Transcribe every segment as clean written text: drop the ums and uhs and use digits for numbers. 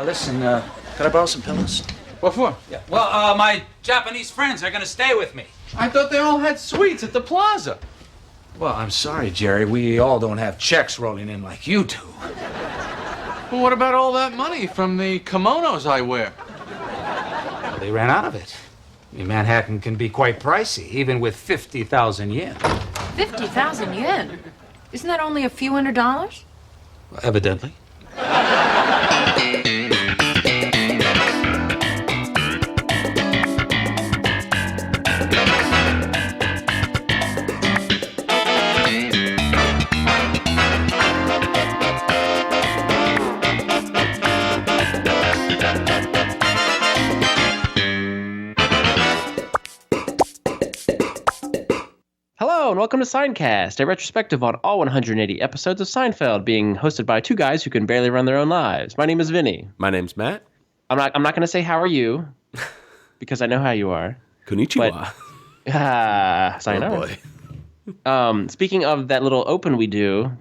Listen, can I borrow some pillows? What for? Yeah. Well, my Japanese friends are gonna stay with me. I thought they all had suites at the plaza. Well, I'm sorry, Jerry. We all don't have checks rolling in like you do. Well, what about all that money from the kimonos I wear? Well, they ran out of it. I mean, Manhattan can be quite pricey, even with 50,000 yen. 50,000 yen? Isn't that only a few $100s? Well, evidently. Hello and welcome to Seincast, a retrospective on all 180 episodes of Seinfeld, being hosted by two guys who can barely run their own lives. My name is Vinnie. My name's Matt. I'm not going to say how are you, because I know how you are. Konnichiwa. Sayonara. Oh boy. Speaking of that little open we do,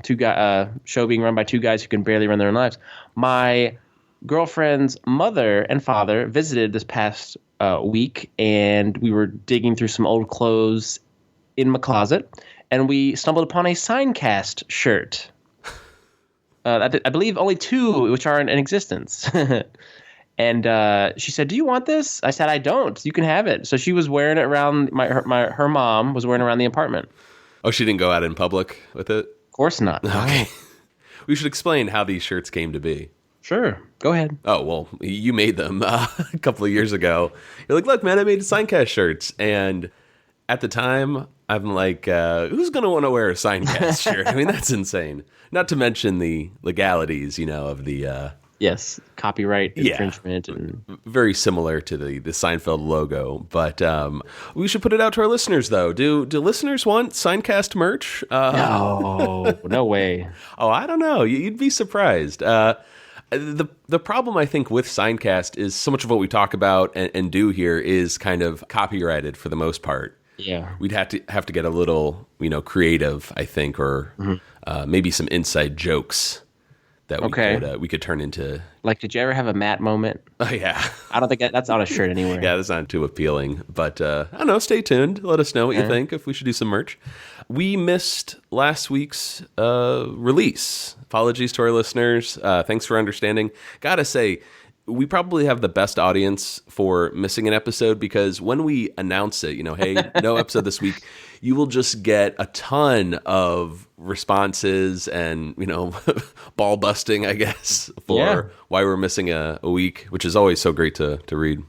show being run by two guys who can barely run their own lives, my girlfriend's mother and father visited this past week, and we were digging through some old clothes in my closet, and we stumbled upon a Seincast shirt. I believe only two which are in existence. And she said, "Do you want this?" I said, "I don't. You can have it." So she was wearing it around her mom was wearing it around the apartment. Oh, she didn't go out in public with it? Of course not. Okay. We should explain how these shirts came to be. Sure. Go ahead. Oh, well, you made them a couple of years ago. You're like, "Look, man, I made Seincast shirts." And at the time, I'm like, who's going to want to wear a Seincast shirt? I mean, that's insane. Not to mention the legalities, of the... Yes, copyright infringement. And very similar to the Seinfeld logo. But we should put it out to our listeners, though. Do listeners want Seincast merch? No way. Oh, I don't know. You'd be surprised. The problem, I think, with Seincast is so much of what we talk about and do here is kind of copyrighted for the most part. Yeah, we'd have to get a little, creative, I think, or maybe some inside jokes that we could turn into. Like, did you ever have a Matt moment? Oh yeah, I don't think that's on a shirt anywhere. Yeah, that's not too appealing. But I don't know. Stay tuned. Let us know what you think if we should do some merch. We missed last week's release. Apologies to our listeners. Thanks for understanding. Gotta say, we probably have the best audience for missing an episode because when we announce it, hey, no episode this week, you will just get a ton of responses and, ball busting, I guess, for why we're missing a week, which is always so great to read.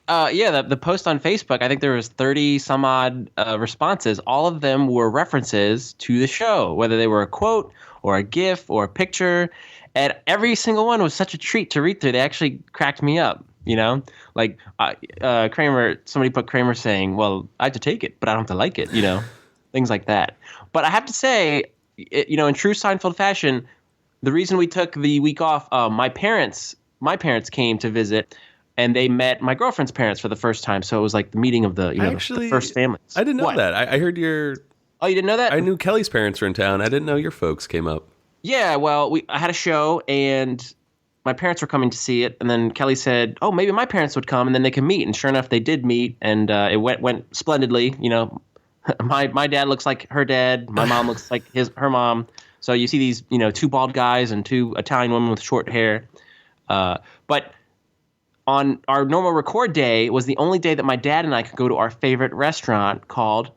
The post on Facebook, I think there was 30 some odd responses. All of them were references to the show, whether they were a quote or a GIF or a picture. And every single one was such a treat to read through. They actually cracked me up, Like Kramer, somebody put Kramer saying, "Well, I have to take it, but I don't have to like it," things like that. But I have to say, in true Seinfeld fashion, the reason we took the week off, my parents came to visit, and they met my girlfriend's parents for the first time. So it was like the meeting of the first families. I didn't know that. I heard your... Oh, you didn't know that? I knew Kelly's parents were in town. I didn't know your folks came up. Yeah, well, I had a show, and my parents were coming to see it, and then Kelly said, "Oh, maybe my parents would come, and then they can meet." And sure enough, they did meet, and it went splendidly. My dad looks like her dad, my mom looks like her mom. So you see these, two bald guys and two Italian women with short hair. But on our normal record day was the only day that my dad and I could go to our favorite restaurant called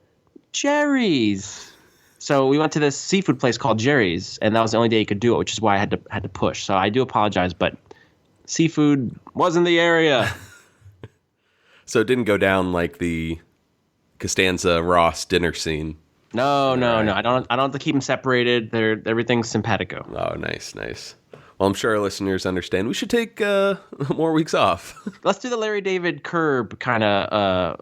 Jerry's. So we went to this seafood place called Jerry's, and that was the only day you could do it, which is why I had to push. So I do apologize, but seafood was in the area. So it didn't go down like the Costanza Ross dinner scene. No. I don't have to keep them separated. Everything's simpatico. Oh, nice. Well, I'm sure our listeners understand. We should take more weeks off. Let's do the Larry David Curb kind of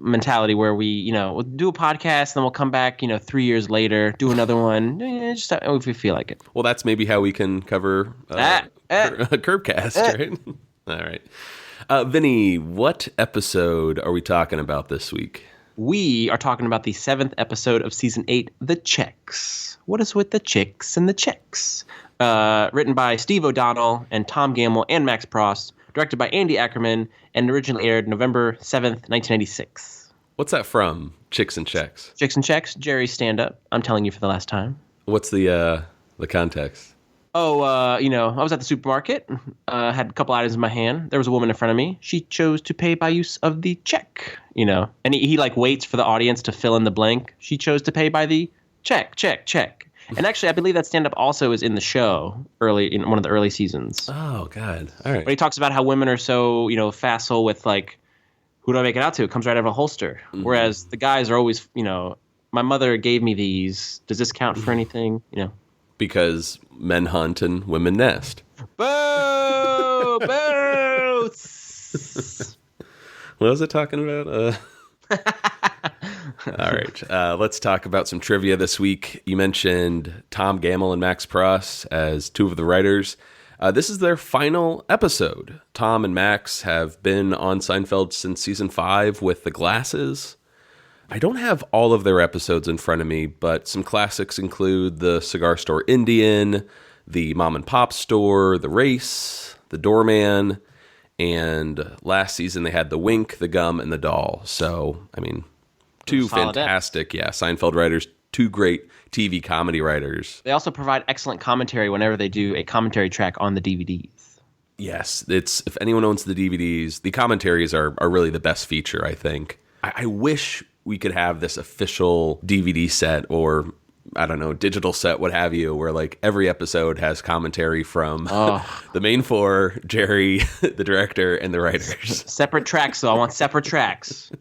mentality where we, we'll do a podcast, then we'll come back, 3 years later, do another one, just if we feel like it. Well, that's maybe how we can cover a Curbcast, right? All right. Vinny, what episode are we talking about this week? We are talking about the 7th episode of Season 8, The Checks. What is with the chicks and the checks? Written by Steve O'Donnell and Tom Gammill and Max Pross. Directed by Andy Ackerman and originally aired November 7th, 1996. What's that from? Chicks and Checks. Chicks and Checks, Jerry's stand-up. I'm telling you for the last time. What's the context? Oh, I was at the supermarket, had a couple items in my hand. There was a woman in front of me. She chose to pay by use of the check, And he like waits for the audience to fill in the blank. She chose to pay by the check. And actually, I believe that stand-up also is in the show in one of the early seasons. Oh, God. All right. But he talks about how women are so, facile with, like, who do I make it out to? It comes right out of a holster. Mm-hmm. Whereas the guys are always, my mother gave me these. Does this count for anything? Because men hunt and women nest. Boo! Boo! What was it talking about? All right. Let's talk about some trivia this week. You mentioned Tom Gammill and Max Pross as two of the writers. This is their final episode. Tom and Max have been on Seinfeld since season 5 with the glasses. I don't have all of their episodes in front of me, but some classics include the Cigar Store Indian, the Mom and Pop Store, the Race, the Doorman, and last season they had the Wink, the Gum, and the Doll. So, two fantastic, Seinfeld writers, two great TV comedy writers. They also provide excellent commentary whenever they do a commentary track on the DVDs. Yes, if anyone owns the DVDs, the commentaries are really the best feature, I think. I wish we could have this official DVD set or, I don't know, digital set, what have you, where like every episode has commentary from the main four, Jerry, the director, and the writers. Separate tracks, though. I want separate tracks.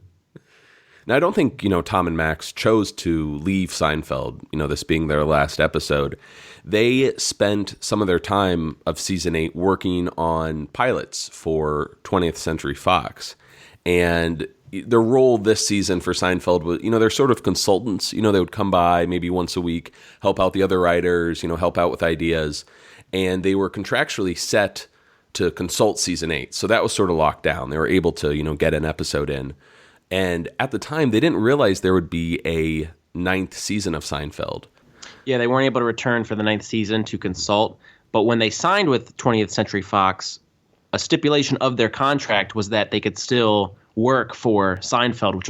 Now, I don't think, Tom and Max chose to leave Seinfeld, this being their last episode. They spent some of their time of season 8 working on pilots for 20th Century Fox. And their role this season for Seinfeld was, they're sort of consultants. They would come by maybe once a week, help out the other writers, help out with ideas. And they were contractually set to consult season 8. So that was sort of locked down. They were able to, get an episode in. And at the time, they didn't realize there would be a 9th season of Seinfeld. Yeah, they weren't able to return for the 9th season to consult. But when they signed with 20th Century Fox, a stipulation of their contract was that they could still work for Seinfeld, which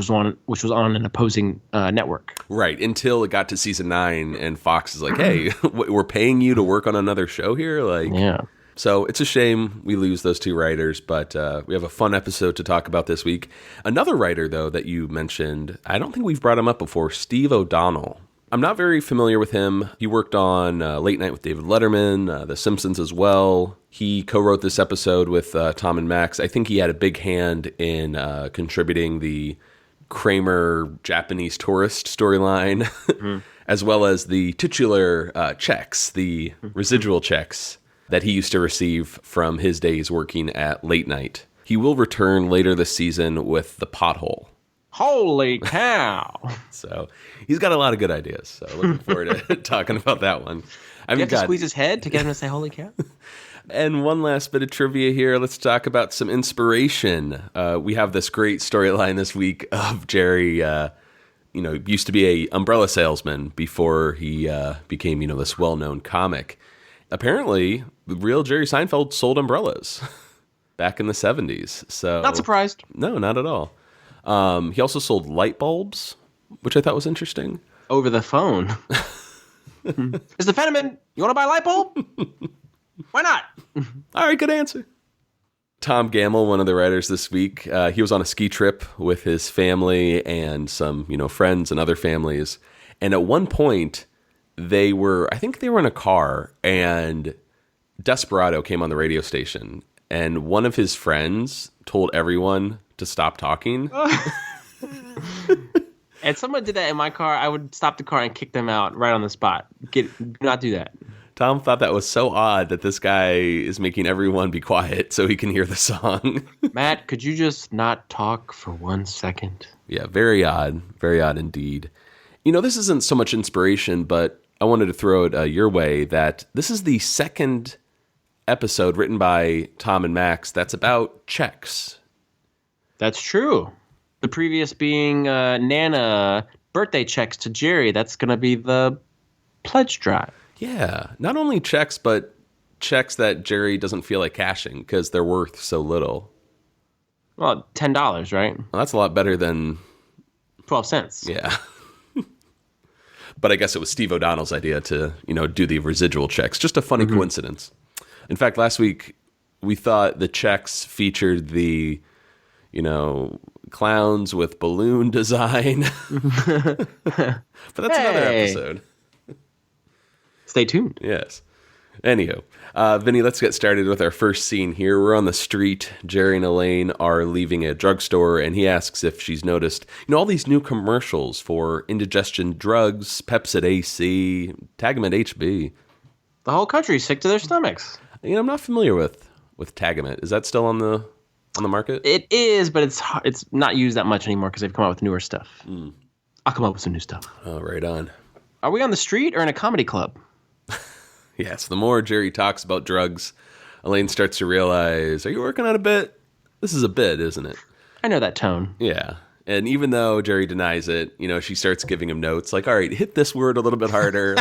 was on an opposing network. Right, until it got to season 9, and Fox is like, "Hey, we're paying you to work on another show here." Yeah. So it's a shame we lose those two writers, but we have a fun episode to talk about this week. Another writer, though, that you mentioned, I don't think we've brought him up before, Steve O'Donnell. I'm not very familiar with him. He worked on Late Night with David Letterman, The Simpsons as well. He co-wrote this episode with Tom and Max. I think he had a big hand in contributing the Kramer Japanese tourist storyline, as well as the titular checks, the residual checks that he used to receive from his days working at Late Night. He will return later this season with The Pothole. Holy cow! So he's got a lot of good ideas. So looking forward to talking about that one. You have to squeeze his head to get him to say "Holy cow"? And one last bit of trivia here. Let's talk about some inspiration. We have this great storyline this week of Jerry. Used to be a umbrella salesman before he became this well-known comic. Apparently, the real Jerry Seinfeld sold umbrellas back in the 70s. So not surprised. No, not at all. He also sold light bulbs, which I thought was interesting. Over the phone. Mr. Fenneman, you want to buy a light bulb? Why not? All right, good answer. Tom Gammill, one of the writers this week, he was on a ski trip with his family and some, friends and other families. And at one point, I think they were in a car, and Desperado came on the radio station, and one of his friends told everyone to stop talking. And someone did that in my car, I would stop the car and kick them out right on the spot. Do not do that. Tom thought that was so odd that this guy is making everyone be quiet so he can hear the song. Matt, could you just not talk for 1 second? Yeah, very odd indeed. This isn't so much inspiration, but I wanted to throw it your way that this is the second episode written by Tom and Max that's about checks. That's true. The previous being Nana birthday checks to Jerry. That's going to be the pledge drive. Yeah, not only checks, but checks that Jerry doesn't feel like cashing because they're worth so little. Well, $10, right? Well, that's a lot better than 12 cents. Yeah. But I guess it was Steve O'Donnell's idea to, do the residual checks. Just a funny coincidence. In fact, last week we thought the checks featured the, clowns with balloon design. But that's another episode. Stay tuned. Yes. Anyhow, Vinny, let's get started with our first scene here. We're on the street. Jerry and Elaine are leaving a drugstore, and he asks if she's noticed, all these new commercials for indigestion drugs, Pepsid AC, Tagamet HB. The whole country's sick to their stomachs. I'm not familiar with Tagamet. Is that still on the market? It is, but it's not used that much anymore because they've come out with newer stuff. I'll come up with some new stuff. Oh, right on. Are we on the street or in a comedy club? Yes, the more Jerry talks about drugs, Elaine starts to realize, are you working on a bit? This is a bit, isn't it? I know that tone. Yeah. And even though Jerry denies it, she starts giving him notes like, all right, hit this word a little bit harder.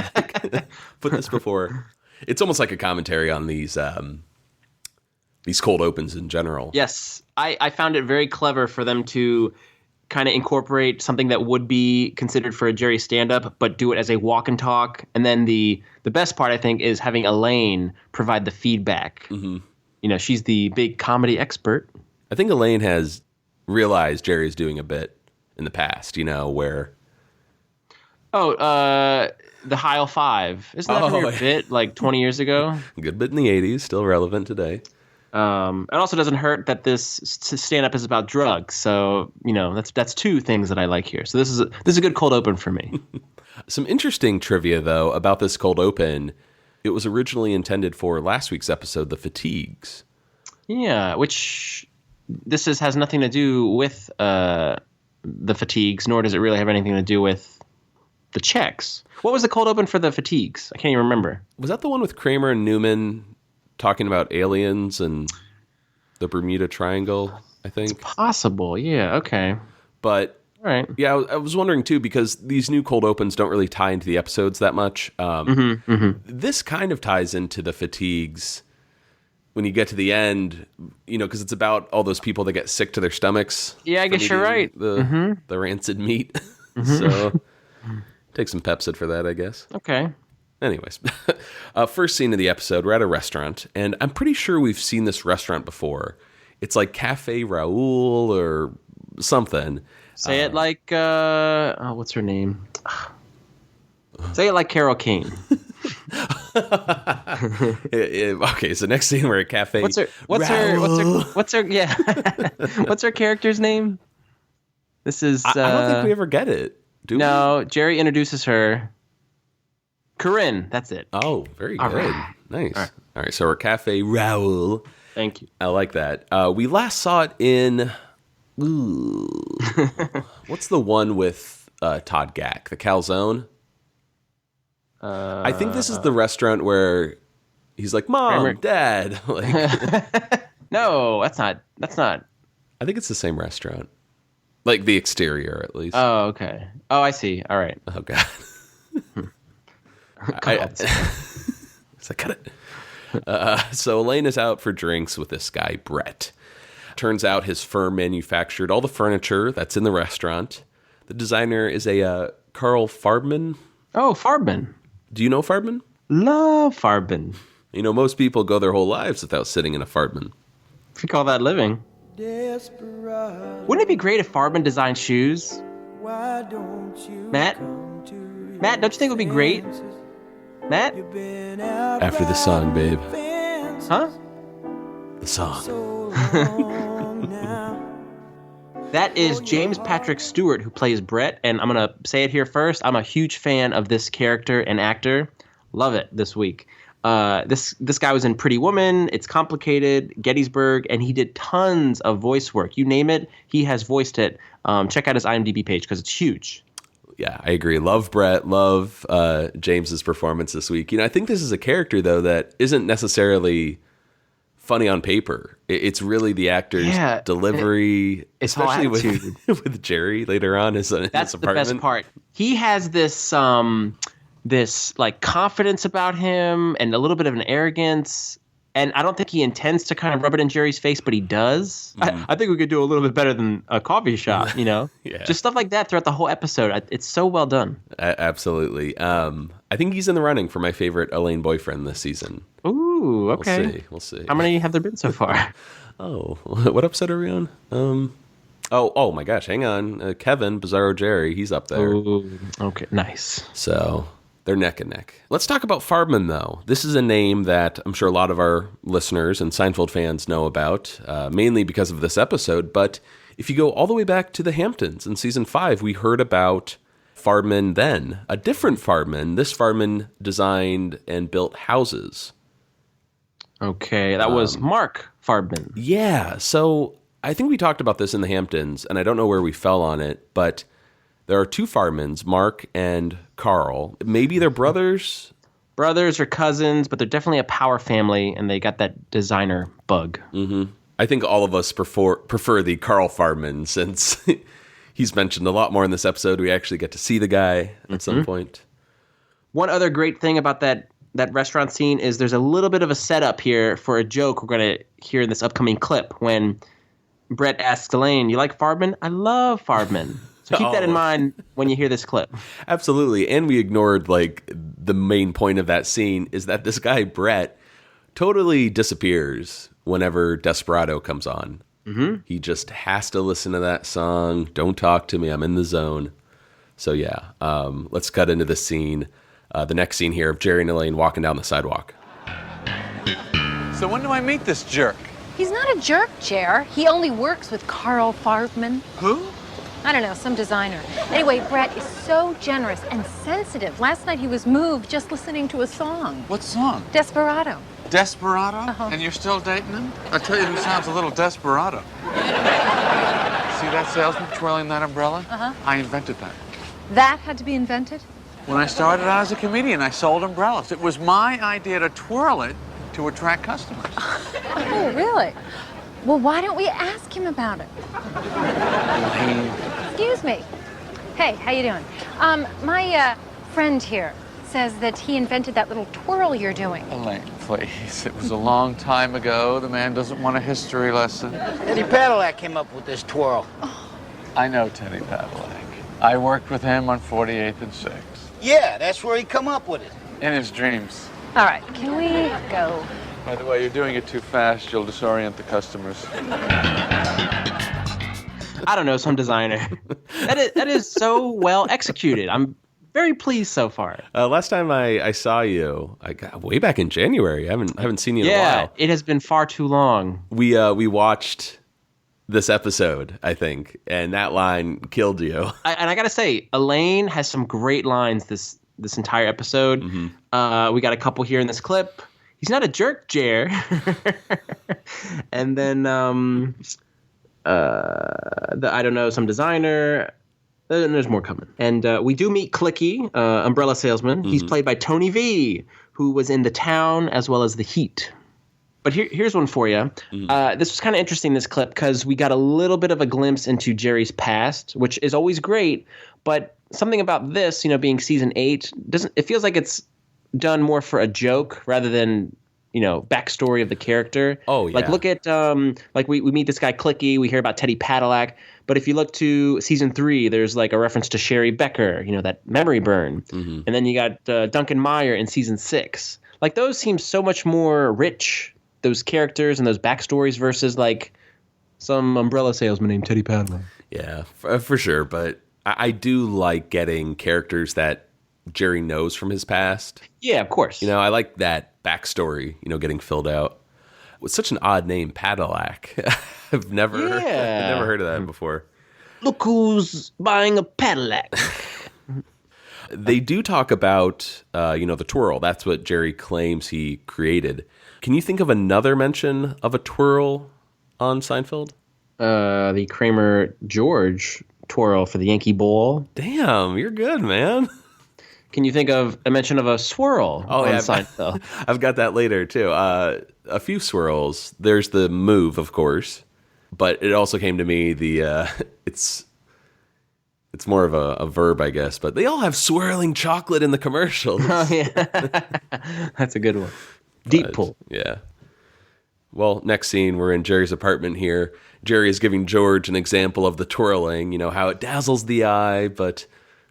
Put this before. It's almost like a commentary on these cold opens in general. Yes. I found it very clever for them to kind of incorporate something that would be considered for a Jerry stand-up, but do it as a walk and talk. And then the best part, I think, is having Elaine provide the feedback. Mm-hmm. She's the big comedy expert. I think Elaine has realized Jerry's doing a bit in the past, where... Oh, the Heil 5. Isn't that from your bit like 20 years ago? Good bit in the 80s, still relevant today. It also doesn't hurt that this stand-up is about drugs. So, that's two things that I like here. So this is a good cold open for me. Some interesting trivia, though, about this cold open. It was originally intended for last week's episode, The Fatigues. Yeah, which has nothing to do with The Fatigues, nor does it really have anything to do with the checks. What was the cold open for The Fatigues? I can't even remember. Was that the one with Kramer and Newman talking about aliens and the Bermuda Triangle, I think? It's possible, yeah, okay. But... All right. Yeah, I was wondering, too, because these new cold opens don't really tie into the episodes that much. This kind of ties into The Fatigues when you get to the end, because it's about all those people that get sick to their stomachs. Yeah, I guess you're right. The rancid meat. So take some Pepsid for that, I guess. Okay. Anyways, first scene of the episode, we're at a restaurant, and I'm pretty sure we've seen this restaurant before. It's like Cafe Raoul or something. Say it like, what's her name? Say it like Carol Kane. Okay, so next scene we're at Cafe. What's her yeah. What's her character's name? This is I don't think we ever get it. Do we? No, Jerry introduces her. Corinne, that's it. Oh, very good. Right. Nice. All right, so we're Cafe Raoul. Thank you. I like that. We last saw it in what's the one with Todd Gack? The Calzone? I think this is the restaurant where he's like, Mom, Kramer. Dad. No, that's not. I think it's the same restaurant. Like the exterior, at least. Oh, okay. Oh, I see. All right. Oh, God. So Elaine is out for drinks with this guy, Brett. Turns out his firm manufactured all the furniture that's in the restaurant. The designer is a Carl Farbman. Oh, Farbman. Do you know Farbman? Love Farbman. Most people go their whole lives without sitting in a Farbman. If you call that living. Wouldn't it be great if Farbman designed shoes? Matt, don't you think it would be great? Matt? After the song, babe. Huh? The song. That is James Patrick Stewart, who plays Brett, and I'm going to say it here first. I'm a huge fan of this character and actor. Love it this week. This guy was in Pretty Woman, It's Complicated, Gettysburg, and he did tons of voice work. You name it, he has voiced it. Check out his IMDb page because it's huge. Yeah, I agree. Love Brett. Love James's performance this week. I think this is a character, though, that isn't necessarily funny on paper. It's really the actor's delivery, especially with Jerry later on. That's the best part. He has this this like confidence about him and a little bit of an arrogance. And I don't think he intends to kind of rub it in Jerry's face, but he does. I think we could do a little bit better than a coffee shop, Yeah. Just stuff like that throughout the whole episode. It's so well done. Absolutely. I think he's in the running for my favorite Elaine boyfriend this season. Ooh, okay. We'll see. How many have there been so far? Oh, what episode are we on? Oh my gosh, hang on. Kevin, Bizarro Jerry, he's up there. Ooh, okay, nice. So they're neck and neck. Let's talk about Farbman, though. This is a name that I'm sure a lot of our listeners and Seinfeld fans know about, mainly because of this episode. But if you go all the way back to the Hamptons in season 5, we heard about Farbman then. A different Farbman. This Farbman designed and built houses. Okay, that was Mark Farbman. Yeah, so I think we talked about this in the Hamptons, and I don't know where we fell on it, but there are two Farbmans, Mark and Carl. Maybe they're brothers? Brothers or cousins, but they're definitely a power family, and they got that designer bug. Mm-hmm. I think all of us prefer the Carl Farbman, since he's mentioned a lot more in this episode. We actually get to see the guy at some point. One other great thing about that restaurant scene is there's a little bit of a setup here for a joke we're going to hear in this upcoming clip when Brett asks Elaine, "You like Farbman?" "I love Farbman." So keep that in mind when you hear this clip. Absolutely. And we ignored, like, the main point of that scene is that this guy, Brett, totally disappears whenever Desperado comes on. Mm-hmm. He just has to listen to that song. Don't talk to me. I'm in the zone. So, yeah, let's cut into this scene. The next scene here of Jerry and Elaine walking down the sidewalk. So when do I meet this jerk? He's not a jerk, Jer. He only works with Carl Farbman. Who? I don't know, some designer. Anyway, Brett is so generous and sensitive. Last night he was moved just listening to a song. What song? Desperado. Desperado? Uh-huh. And you're still dating him? I tell you who sounds a little desperado. See that salesman twirling that umbrella? Uh-huh. I invented that. That had to be invented? When I started out as a comedian, I sold umbrellas. It was my idea to twirl it to attract customers. Oh, really? Well, why don't we ask him about it? Excuse me. Hey, how you doing? My friend here says that he invented that little twirl you're doing. Elaine, please. It was a long time ago. The man doesn't want a history lesson. Teddy Padillac came up with this twirl. I know Teddy Padillac. I worked with him on 48th and 6th. Yeah, that's where he come up with it. In his dreams. All right, can we go? By the way, you're doing it too fast. You'll disorient the customers. I don't know, some designer. That is so well executed. I'm very pleased so far. Last time I saw you, I got way back in January. I haven't seen you in a Yeah, while. it has been far too long. We watched this episode, I think, and that line killed you. And I gotta say, Elaine has some great lines this entire episode. Mm-hmm. We got a couple here in this clip. He's not a jerk, Jer. And then I don't know, some designer. And there's more coming. And we do meet Clicky, umbrella salesman. Mm-hmm. He's played by Tony V, who was in The Town as well as The Heat. But here's one for you. Mm-hmm. This was kind of interesting, this clip, because we got a little bit of a glimpse into Jerry's past, which is always great. But something about this, being season 8, it feels like it's done more for a joke rather than, backstory of the character. Oh, yeah. Like, look at, we meet this guy Clicky. We hear about Teddy Padillac. But if you look to season 3, there's like a reference to Sherry Becker, that memory burn. Mm-hmm. And then you got Duncan Meyer in season 6. Like, those seem so much more rich, those characters and those backstories, versus like some umbrella salesman named Teddy Padillac. Yeah, for sure. But I do like getting characters that Jerry knows from his past. Yeah, of course. I like that backstory, getting filled out. With such an odd name, Padillac. I've never heard of that before. Look who's buying a Padillac. They do talk about, the twirl. That's what Jerry claims he created. Can you think of another mention of a twirl on Seinfeld? The Kramer George twirl for the Yankee Bowl. Damn, you're good, man. Can you think of a mention of a swirl on Seinfeld? I've got that later, too. A few swirls. There's the move, of course. But it also came to me, it's It's more of a verb, I guess. But they all have swirling chocolate in the commercials. Oh, yeah. That's a good one. Deep pull. Yeah. Well, next scene, we're in Jerry's apartment here. Jerry is giving George an example of the twirling, how it dazzles the eye, but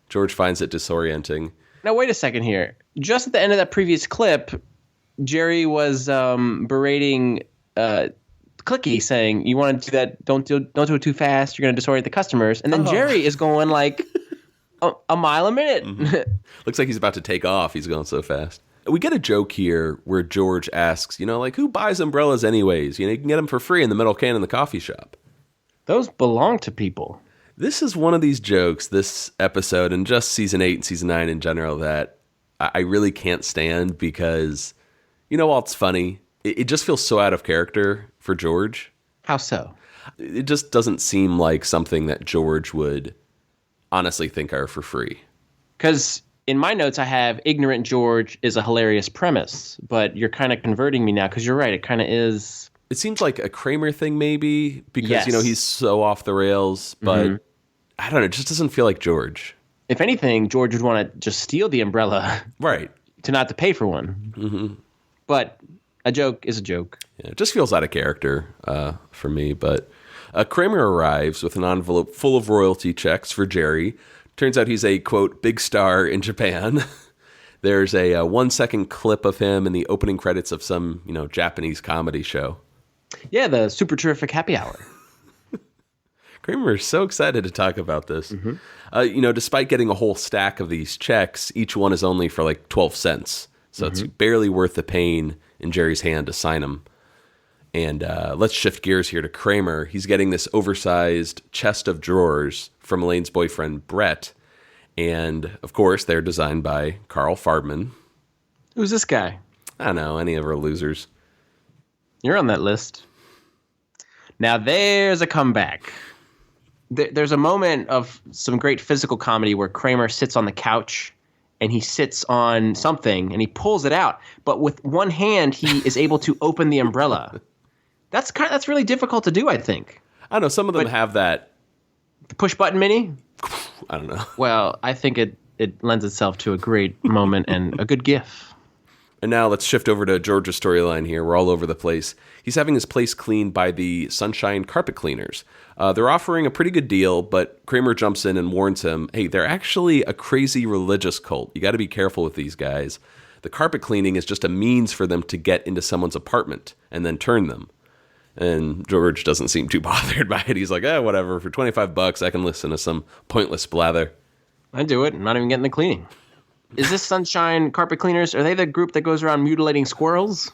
George finds it disorienting. Now, wait a second here. Just at the end of that previous clip, Jerry was berating Clicky, saying, you want to do that, don't do it too fast, you're going to disorient the customers. And then Jerry is going like a mile a minute. Mm-hmm. Looks like he's about to take off. He's going so fast. We get a joke here where George asks, who buys umbrellas anyways? You can get them for free in the metal can in the coffee shop. Those belong to people. This is one of these jokes, this episode, and just season 8 and season 9 in general, that I really can't stand because, while it's funny, it just feels so out of character for George. How so? It just doesn't seem like something that George would honestly think are for free. Because in my notes, I have ignorant George is a hilarious premise, but you're kind of converting me now because you're right. It kind of is. It seems like a Kramer thing maybe because, Yes. He's so off the rails, but I don't know. It just doesn't feel like George. If anything, George would want to just steal the umbrella. Right. To not to pay for one. Mm-hmm. But a joke is a joke. Yeah, it just feels out of character for me. But Kramer arrives with an envelope full of royalty checks for Jerry. Turns out he's a, quote, big star in Japan. There's a 1-second clip of him in the opening credits of some, Japanese comedy show. Yeah, the Super Terrific Happy Hour. Kramer is so excited to talk about this. Mm-hmm. Despite getting a whole stack of these checks, each one is only for like 12 cents. So it's barely worth the pain in Jerry's hand to sign them. And let's shift gears here to Kramer. He's getting this oversized chest of drawers from Elaine's boyfriend, Brett. And, of course, they're designed by Carl Farbman. Who's this guy? I don't know, any of our losers. You're on that list. Now, there's a comeback. There's a moment of some great physical comedy where Kramer sits on the couch and he sits on something and he pulls it out. But with one hand, he is able to open the umbrella. That's really difficult to do, I think. I don't know. Some of them have that. The push button mini? I don't know. Well, I think it lends itself to a great moment and a good gif. And now let's shift over to George's storyline here. We're all over the place. He's having his place cleaned by the Sunshine Carpet Cleaners. They're offering a pretty good deal, but Kramer jumps in and warns him, hey, they're actually a crazy religious cult. You got to be careful with these guys. The carpet cleaning is just a means for them to get into someone's apartment and then turn them. And George doesn't seem too bothered by it. He's like, whatever. For $25, I can listen to some pointless blather. I do it. I'm not even getting the cleaning. Is this Sunshine Carpet Cleaners? Are they the group that goes around mutilating squirrels?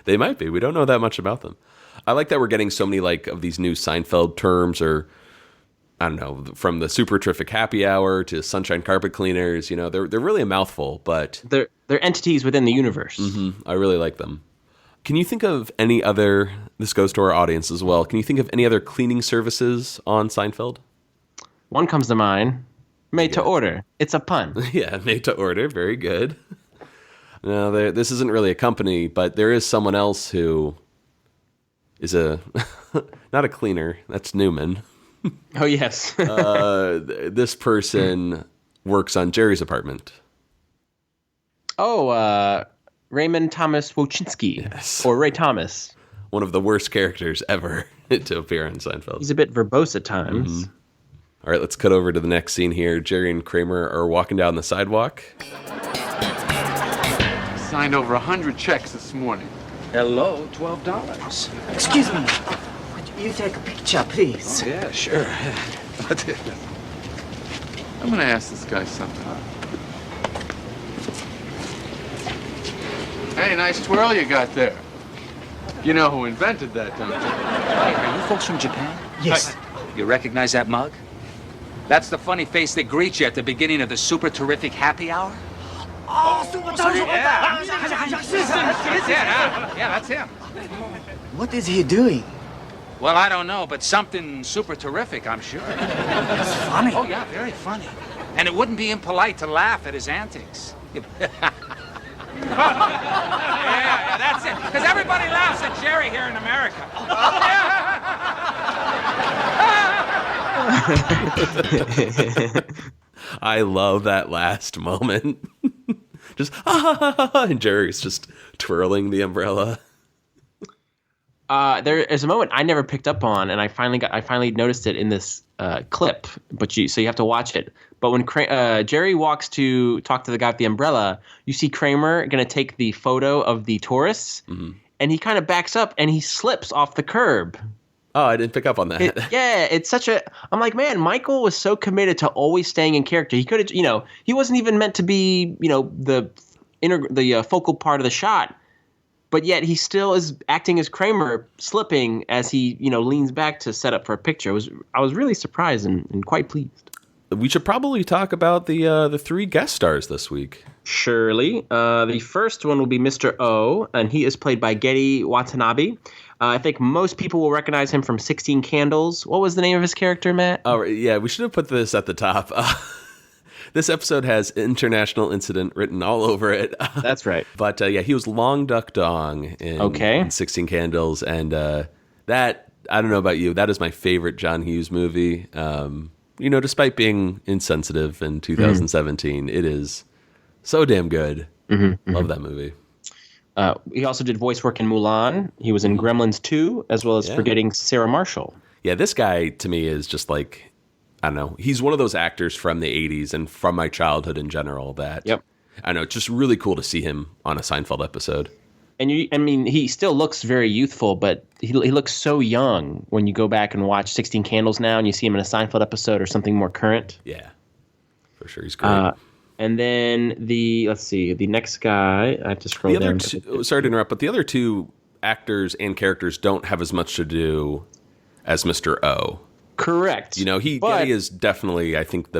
They might be. We don't know that much about them. I like that we're getting so many of these new Seinfeld terms, or I don't know, from the Super Terrific Happy Hour to Sunshine Carpet Cleaners. They're really a mouthful, but they're entities within the universe. I really like them. Can you think of any other? This goes to our audience as well. Can you think of any other cleaning services on Seinfeld? One comes to mind. Made to order. It's a pun. Yeah, made to order. Very good. No, this isn't really a company, but there is someone else who is not a cleaner. That's Newman. Oh, yes. This person works on Jerry's apartment. Oh, Raymond Thomas Wojcinski. Yes. Or Ray Thomas. One of the worst characters ever to appear on Seinfeld. He's a bit verbose at times. Mm-hmm. All right, let's cut over to the next scene here. Jerry and Kramer are walking down the sidewalk. Signed over 100 checks this morning. Hello, $12. Excuse me. Would you take a picture, please? Oh, yeah, sure. I'm going to ask this guy something. Hey, nice twirl you got there. You know who invented that, don't you? Are you folks from Japan? Yes. You recognize that mug? That's the funny face that greets you at the beginning of the Super Terrific Happy Hour? Yeah, that's him. What is he doing? Well, I don't know, but something super terrific, I'm sure. It's funny. Oh, yeah, very funny. And it wouldn't be impolite to laugh at his antics. Yeah, that's it. Because everybody laughs at Jerry here in America. I love that last moment. Just, and Jerry's just twirling the umbrella. There is a moment I never picked up on, and I finally noticed it in this clip. So you have to watch it. But when Jerry walks to talk to the guy with the umbrella, you see Kramer going to take the photo of the tourists, and he kind of backs up and he slips off the curb. Oh, I didn't pick up on that. It's such a. I'm like, man, Michael was so committed to always staying in character. He could have, he wasn't even meant to be, the focal part of the shot. But yet he still is acting as Kramer, slipping as he, leans back to set up for a picture. I was really surprised and quite pleased. We should probably talk about the 3 guest stars this week. Surely. The first one will be Mr. O, and he is played by Getty Watanabe. I think most people will recognize him from 16 Candles. What was the name of his character, Matt? Oh, yeah, we should have put this at the top. This episode has International Incident written all over it. That's right. But he was Long Duck Dong in 16 Candles. And that, I don't know about you, that is my favorite John Hughes movie. Despite being insensitive in 2017, it is so damn good. Love that movie. He also did voice work in Mulan. He was in Gremlins 2, as well as Forgetting Sarah Marshall. Yeah, this guy, to me, is just like, I don't know. He's one of those actors from the 80s and from my childhood in general that, I know, it's just really cool to see him on a Seinfeld episode. And he still looks very youthful, but he looks so young when you go back and watch 16 Candles now and you see him in a Seinfeld episode or something more current. Yeah, for sure. He's great. And then the next guy, I have to scroll down. Sorry to interrupt, but the other 2 actors and characters don't have as much to do as Mr. O. Correct. Getty is definitely, I think, the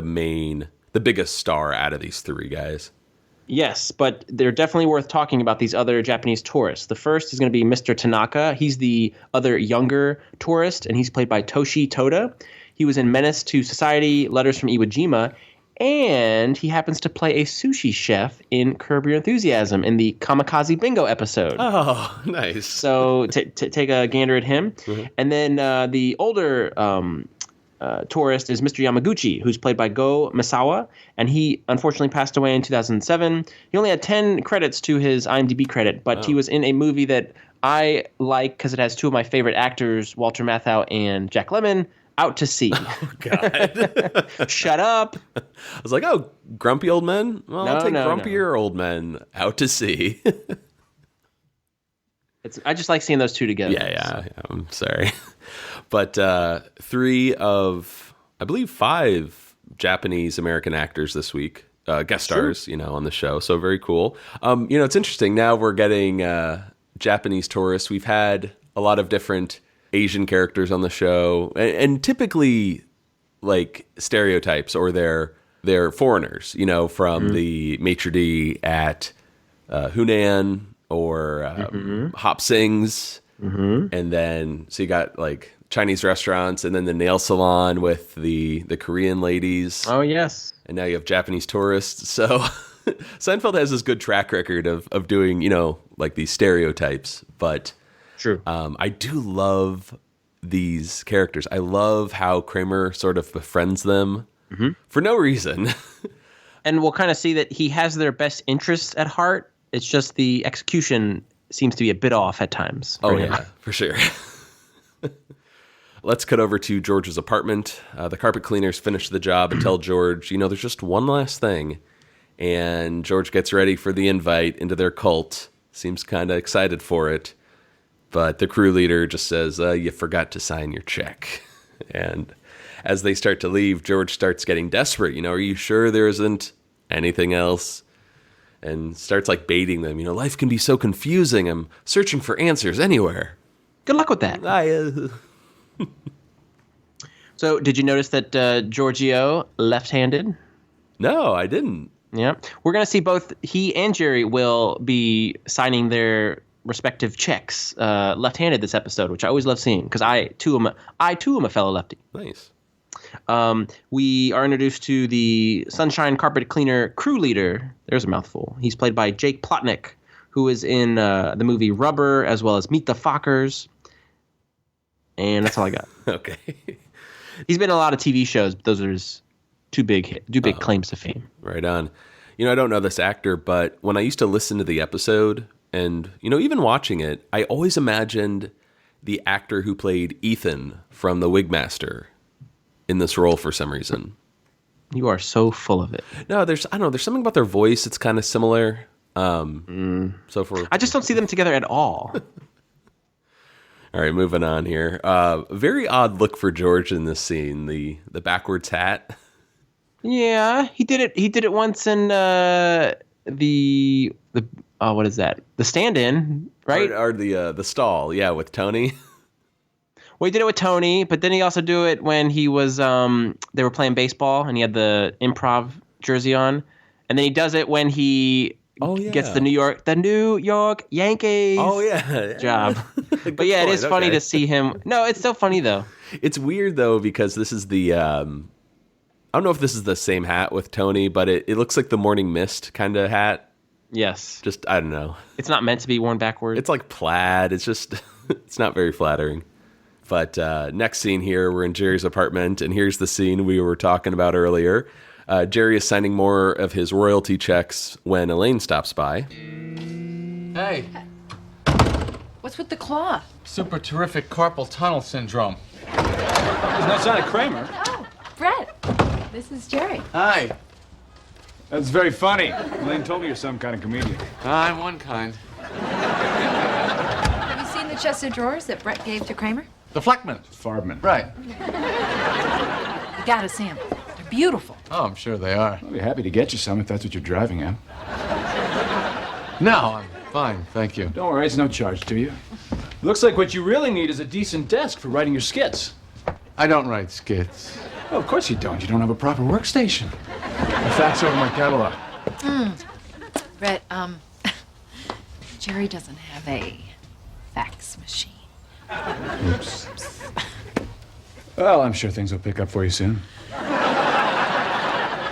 biggest star out of these 3 guys. Yes, but they're definitely worth talking about these other Japanese tourists. The first is going to be Mr. Tanaka. He's the other younger tourist, and he's played by Toshi Toda. He was in Menace to Society, Letters from Iwo Jima, and he happens to play a sushi chef in Curb Your Enthusiasm in the Kamikaze Bingo episode. Oh, nice. So take a gander at him. And then the older tourist is Mr. Yamaguchi, who's played by Go Misawa, and he unfortunately passed away in 2007. He only had 10 credits to his IMDb credit, but he was in a movie that I like because it has 2 of my favorite actors, Walter Matthau and Jack Lemmon, Out to Sea. Oh, God. Shut up. I was like, oh, grumpy old men? Well, I'll take grumpier old men, Out to Sea. I just like seeing those 2 together. Yeah, I'm sorry. But 3 of, I believe, 5 Japanese-American actors this week, guest stars, on the show. So very cool. It's interesting. Now we're getting Japanese tourists. We've had a lot of different Asian characters on the show, and typically like stereotypes, or they're foreigners, from the maitre d' at Hunan or Hop Sings. And then, so you got like Chinese restaurants, and then the nail salon with the Korean ladies. Oh, yes. And now you have Japanese tourists. So Seinfeld has this good track record of doing, like these stereotypes. But true. I do love these characters. I love how Kramer sort of befriends them for no reason. And we'll kind of see that he has their best interests at heart. It's just the execution seems to be a bit off at times. Oh, yeah, for sure. Let's cut over to George's apartment. The carpet cleaners finish the job and tell George, there's just one last thing. And George gets ready for the invite into their cult. Seems kind of excited for it. But the crew leader just says, you forgot to sign your check. And as they start to leave, George starts getting desperate. Are you sure there isn't anything else? And starts like baiting them. Life can be so confusing. I'm searching for answers anywhere. Good luck with that. So did you notice that Giorgio left-handed? No, I didn't. Yeah. We're going to see both he and Jerry will be signing their respective checks left-handed this episode, which I always love seeing because I too am a fellow lefty. Nice. We are introduced to the Sunshine Carpet Cleaner crew leader. There's a mouthful. He's played by Jake Plotnick, who is in the movie Rubber, as well as Meet the Fockers. And that's all I got. Okay. He's been in a lot of TV shows, but those are his two big claims to fame. Right on. I don't know this actor, but when I used to listen to the episode and, even watching it, I always imagined the actor who played Ethan from The Wigmaster in this role for some reason. You are so full of it. No, there's something about their voice. It's kind of similar. I just don't see them together at all. All right, moving on here. Very odd look for George in this scene. The backwards hat. Yeah, he did it. He did it once in what is that? The Stand-In, right? Or the stall, yeah, with Tony. Well, he did it with Tony, but then he also do it when he was they were playing baseball and he had the improv jersey on, and then he does it when he gets the New York Yankees. Oh yeah, job. But yeah, it is funny to see him. No, it's still funny though. It's weird though because this is the I don't know if this is the same hat with Tony, but it looks like the Morning Mist kind of hat. Yes. Just I don't know. It's not meant to be worn backwards. It's like plaid. It's just it's not very flattering. But next scene here, we're in Jerry's apartment, and here's the scene we were talking about earlier. Jerry is signing more of his royalty checks when Elaine stops by. Hey, What's with the claw? super terrific carpal tunnel syndrome. There's no sign of Kramer. Oh, Brett. This is Jerry. Hi. That's very funny. Elaine told me you're some kind of comedian. I'm one kind. Have you seen the chest of drawers that Brett gave to Kramer? The Fleckman. Farbman. Right. You gotta see them. They're beautiful. Oh, I'm sure they are. I'll be happy to get you some if that's what you're driving at. No, I'm fine, thank you. Don't worry, it's no charge to you. Looks like what you really need is a decent desk for writing your skits. I don't write skits. Oh, of course you don't. You don't have a proper workstation. I fax over my catalog. Brett, Jerry doesn't have a fax machine. Oops. Well, I'm sure things will pick up for you soon.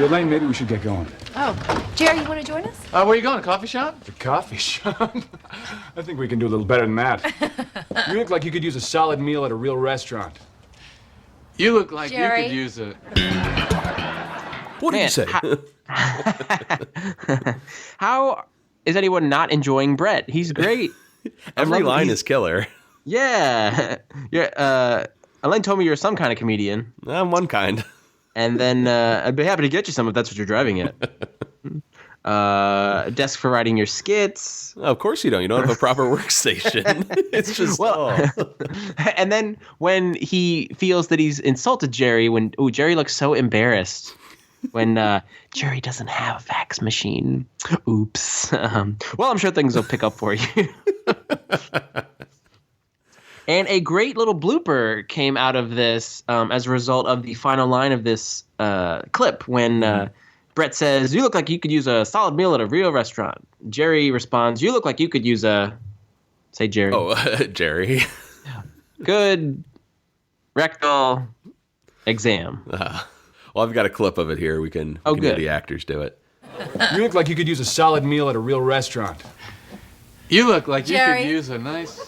Elaine, maybe we should get going. Oh, Jerry, you want to join us? Where are you going, a coffee shop? The coffee shop? I think we can do a little better than that. You look like you could use a solid meal at a real restaurant. You look like Jerry? you could use it. What did you say? How is anyone not enjoying Brett? He's great. Every line is killer. Yeah. Elaine told me you're some kind of comedian. I'm one kind. And then I'd be happy to get you some if that's what you're driving at. A desk for writing your skits. Of course you don't. You don't have a proper workstation. It's just And then when he feels that he's insulted Jerry, Jerry looks so embarrassed when Jerry doesn't have a fax machine. Oops. Well, I'm sure things will pick up for you. And a great little blooper came out of this as a result of the final line of this clip when Brett says, "You look like you could use a solid meal at a real restaurant." Jerry responds, "You look like you could use a..." Say Jerry. Oh, Jerry. Good rectal exam. Well, I've got a clip of it here. We can good. have the actors do it. You look like you could use a solid meal at a real restaurant. You look like you Jerry? could use a nice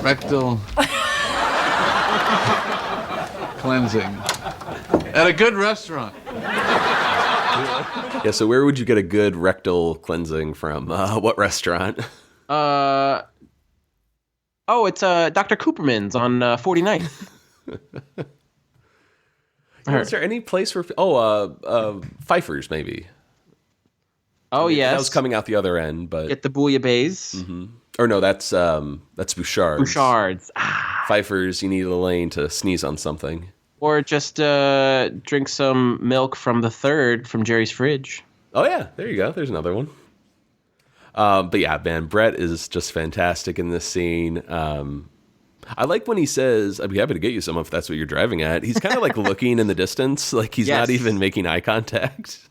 rectal cleansing at a good restaurant. Yeah, so where would you get a good rectal cleansing from? What restaurant? It's Dr. Cooperman's on 49th. Is there any place where... Pfeiffer's, maybe. Oh, yes. That was coming out the other end, but... Get the bouillabaisse. Mm-hmm. Or no, that's Bouchard's. Bouchard's. Pfeiffer's, you need Elaine to sneeze on something. Or just drink some milk from the third from Jerry's fridge. Oh, yeah. There you go. There's another one. But yeah, man, Brett is just fantastic in this scene. I like when he says, "I'd be happy to get you some if that's what you're driving at." He's kind of like looking in the distance, like he's not even making eye contact.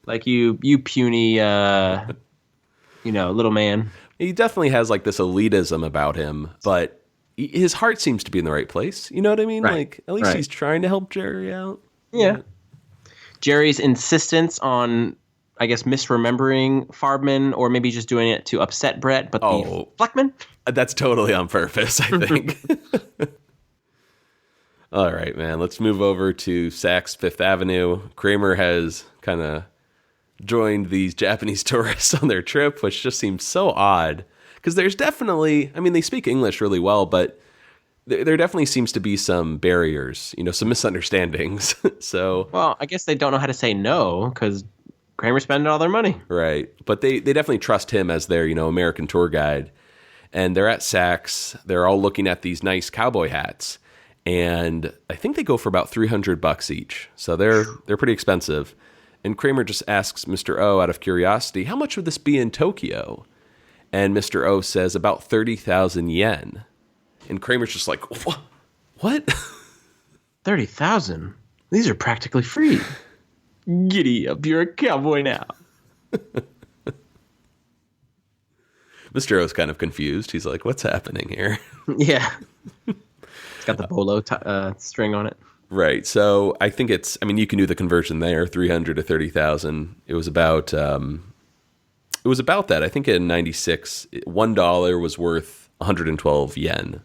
Like you puny, little man. He definitely has like this elitism about him, but his heart seems to be in the right place. You know what I mean? Right. Like, at least he's trying to help Jerry out. Yeah. Jerry's insistence on, I guess, misremembering Farbman, or maybe just doing it to upset Brett, but the Fleckman? That's totally on purpose, I think. All right, man. Let's move over to Saks Fifth Avenue. Kramer has kind of joined these Japanese tourists on their trip, which just seems so odd. Because there's definitely, I mean, they speak English really well, but there definitely seems to be some barriers, some misunderstandings. So, well, I guess they don't know how to say no because Kramer's spending all their money. Right. But they definitely trust him as their, American tour guide. And they're at Saks. They're all looking at these nice cowboy hats. And I think they go for about $300 each. So they're pretty expensive. And Kramer just asks Mr. O out of curiosity, how much would this be in Tokyo? And Mr. O says about 30,000 yen. And Kramer's just like, what? 30,000? These are practically free. Giddy up, you're a cowboy now. Mr. O's kind of confused. He's like, what's happening here? Yeah. It's got the bolo string on it. Right. So I think you can do the conversion there, 300 to 30,000. It was about that. I think in 96, $1 was worth 112 yen.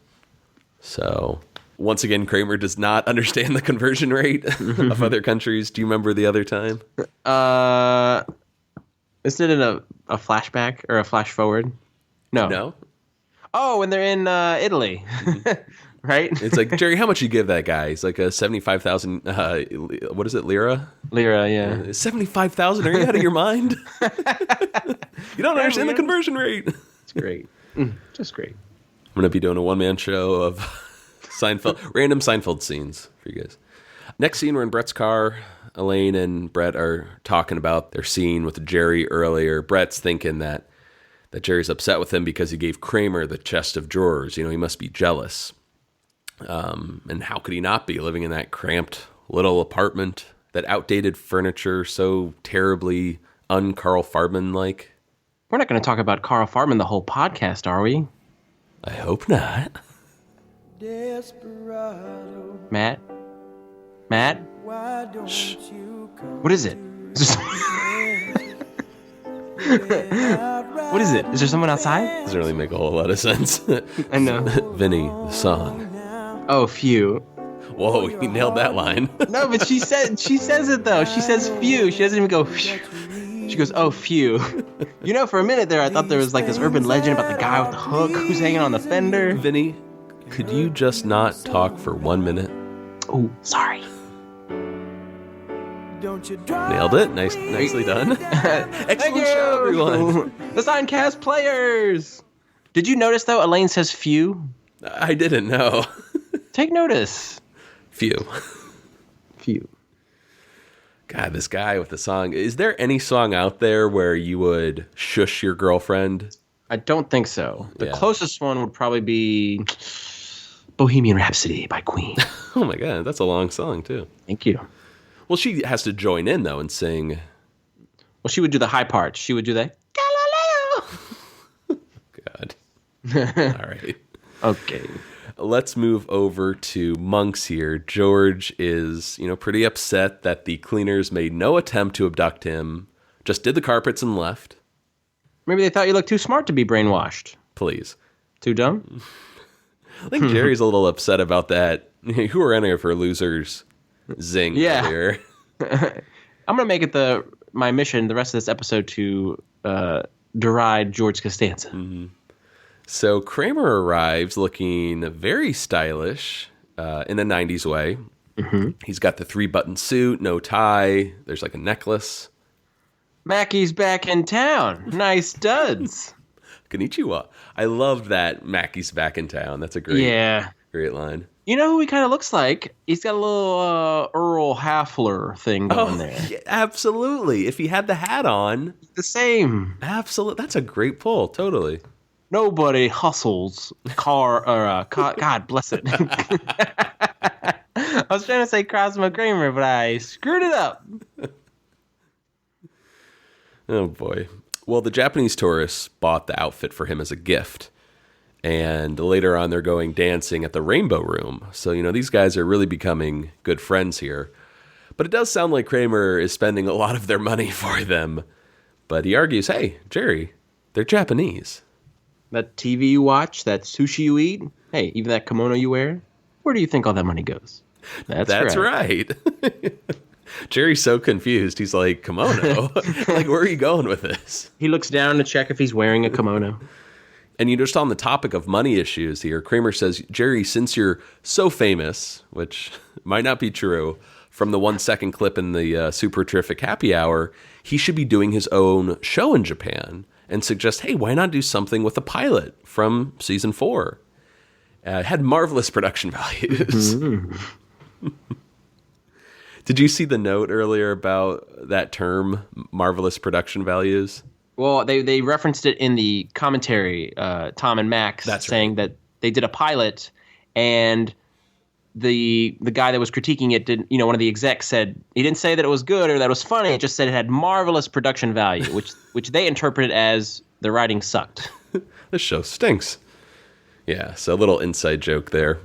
So once again, Kramer does not understand the conversion rate of other countries. Do you remember the other time? Isn't it in a flashback or a flash forward? No. Oh, when they're in Italy. Right? It's like, Jerry, how much you give that guy? He's like a 75,000, what is it, lira? Lira, yeah. 75,000? Are you out of your mind? You don't understand the conversion rate. It's great. Just great. I'm going to be doing a one-man show of Seinfeld, random Seinfeld scenes for you guys. Next scene, we're in Brett's car. Elaine and Brett are talking about their scene with Jerry earlier. Brett's thinking that Jerry's upset with him because he gave Kramer the chest of drawers. He must be jealous. And how could he not be, living in that cramped little apartment, that outdated furniture, so terribly un-Carl Farbman-like? We're not going to talk about Carl Farbman the whole podcast, are we? I hope not. Matt? Shh. What is it? What is it? Is there someone outside? Doesn't really make a whole lot of sense. I know. Vinny, the song. Oh, phew. Whoa, you nailed that line. No, but she says it though. She says phew. She doesn't even go phew. She goes, oh, phew. For a minute there, I thought there was like this urban legend about the guy with the hook who's hanging on the fender. Vinny, could you just not talk for 1 minute? Oh, sorry. Nailed it. Nicely done. Excellent show, everyone. The Seincast players. Did you notice, though, Elaine says phew? I didn't know. Take notice. Phew. Phew. God, this guy with the song. Is there any song out there where you would shush your girlfriend? I don't think so. The closest one would probably be Bohemian Rhapsody by Queen. Oh, my God. That's a long song, too. Thank you. Well, she has to join in, though, and sing. Well, she would do the high part. She would do the Galileo. God. All right. Okay. Let's move over to Monks here. George is, pretty upset that the cleaners made no attempt to abduct him, just did the carpets and left. Maybe they thought you looked too smart to be brainwashed. Please. Too dumb? I think Jerry's a little upset about that. Who are any of her losers? Zing. Yeah. Here. I'm going to make it my mission the rest of this episode to deride George Costanza. Mm-hmm. So Kramer arrives looking very stylish in a 90s way. Mm-hmm. He's got the 3-button suit, no tie. There's like a necklace. Mackey's back in town. Nice duds. Konnichiwa. I love that Mackey's back in town. That's a great line. You know who he kind of looks like? He's got a little Earl Hafler thing going there. Yeah, absolutely. If he had the hat on. The same. Absolutely. That's a great pull. Totally. Nobody hustles God bless it. I was trying to say Cosmo Kramer, but I screwed it up. Oh, boy. Well, the Japanese tourists bought the outfit for him as a gift. And later on, they're going dancing at the Rainbow Room. So, these guys are really becoming good friends here. But it does sound like Kramer is spending a lot of their money for them. But he argues, hey, Jerry, they're Japanese. That TV you watch, that sushi you eat, hey, even that kimono you wear, where do you think all that money goes? That's right. Jerry's so confused. He's like, kimono? Like, where are you going with this? He looks down to check if he's wearing a kimono. And just on the topic of money issues here, Kramer says, Jerry, since you're so famous, which might not be true, from the 1 second clip in the Super Terrific Happy Hour, he should be doing his own show in Japan, and suggest, hey, why not do something with the pilot from season 4? It had marvelous production values. Did you see the note earlier about that term, marvelous production values? Well, they referenced it in the commentary, Tom and Max, saying that they did a pilot, and the guy that was critiquing it didn't, one of the execs said, he didn't say that it was good or that it was funny, it just said it had marvelous production value, which they interpreted as the writing sucked. This show stinks. Yeah, so a little inside joke there.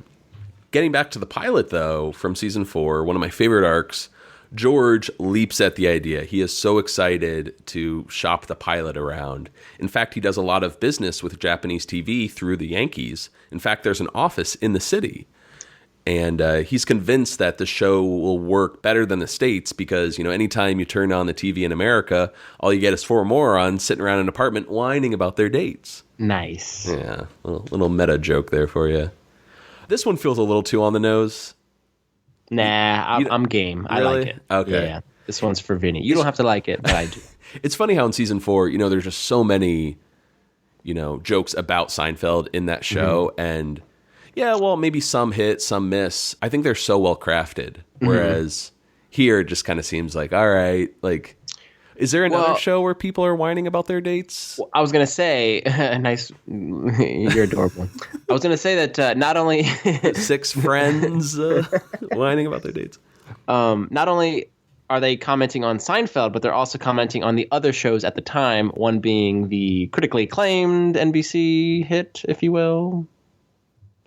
Getting back to the pilot, though, from season 4, one of my favorite arcs, George leaps at the idea. He is so excited to shop the pilot around. In fact, he does a lot of business with Japanese TV through the Yankees. In fact, there's an office in the city. And he's convinced that the show will work better than the States because, anytime you turn on the TV in America, all you get is 4 morons sitting around an apartment whining about their dates. Nice. Yeah, little meta joke there for you. This one feels a little too on the nose. Nah, I'm game. Really? I like it. Okay. Yeah, this one's for Vinny. You don't have to like it, but I do. It's funny how in season 4, there's just so many, jokes about Seinfeld in that show. Mm-hmm. And yeah, well, maybe some hit, some miss. I think they're so well crafted. Whereas here it just kind of seems like, all right, like, is there another show where people are whining about their dates? I was going to say, nice, you're adorable. I was going to say that not only 6 friends whining about their dates. Not only are they commenting on Seinfeld, but they're also commenting on the other shows at the time, one being the critically acclaimed NBC hit, if you will,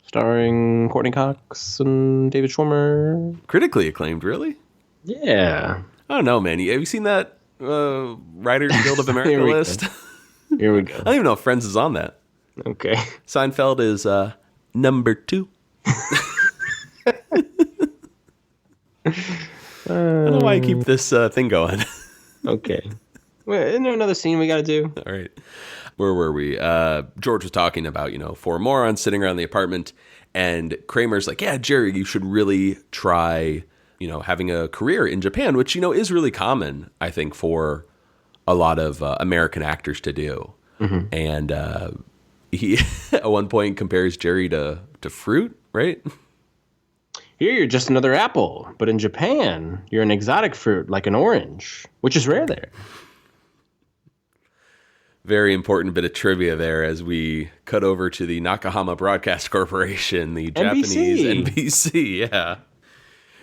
starring Courtney Cox and David Schwimmer. Critically acclaimed, really? Yeah. I don't know, man. Have you seen that Writers Guild of America list? Here we go. I don't even know if Friends is on that. Okay. Seinfeld is number 2. I don't know why I keep this thing going. Okay. Wait, isn't there another scene we got to do? All right. Where were we? George was talking about, 4 morons sitting around the apartment, and Kramer's like, yeah, Jerry, you should really try, having a career in Japan, which, is really common, I think, for a lot of American actors to do. Mm-hmm. And he, at one point, compares Jerry to fruit, right? Here, you're just another apple, but in Japan, you're an exotic fruit like an orange, which is rare there. Very important bit of trivia there as we cut over to the Nakahama Broadcast Corporation, the Japanese NBC, yeah.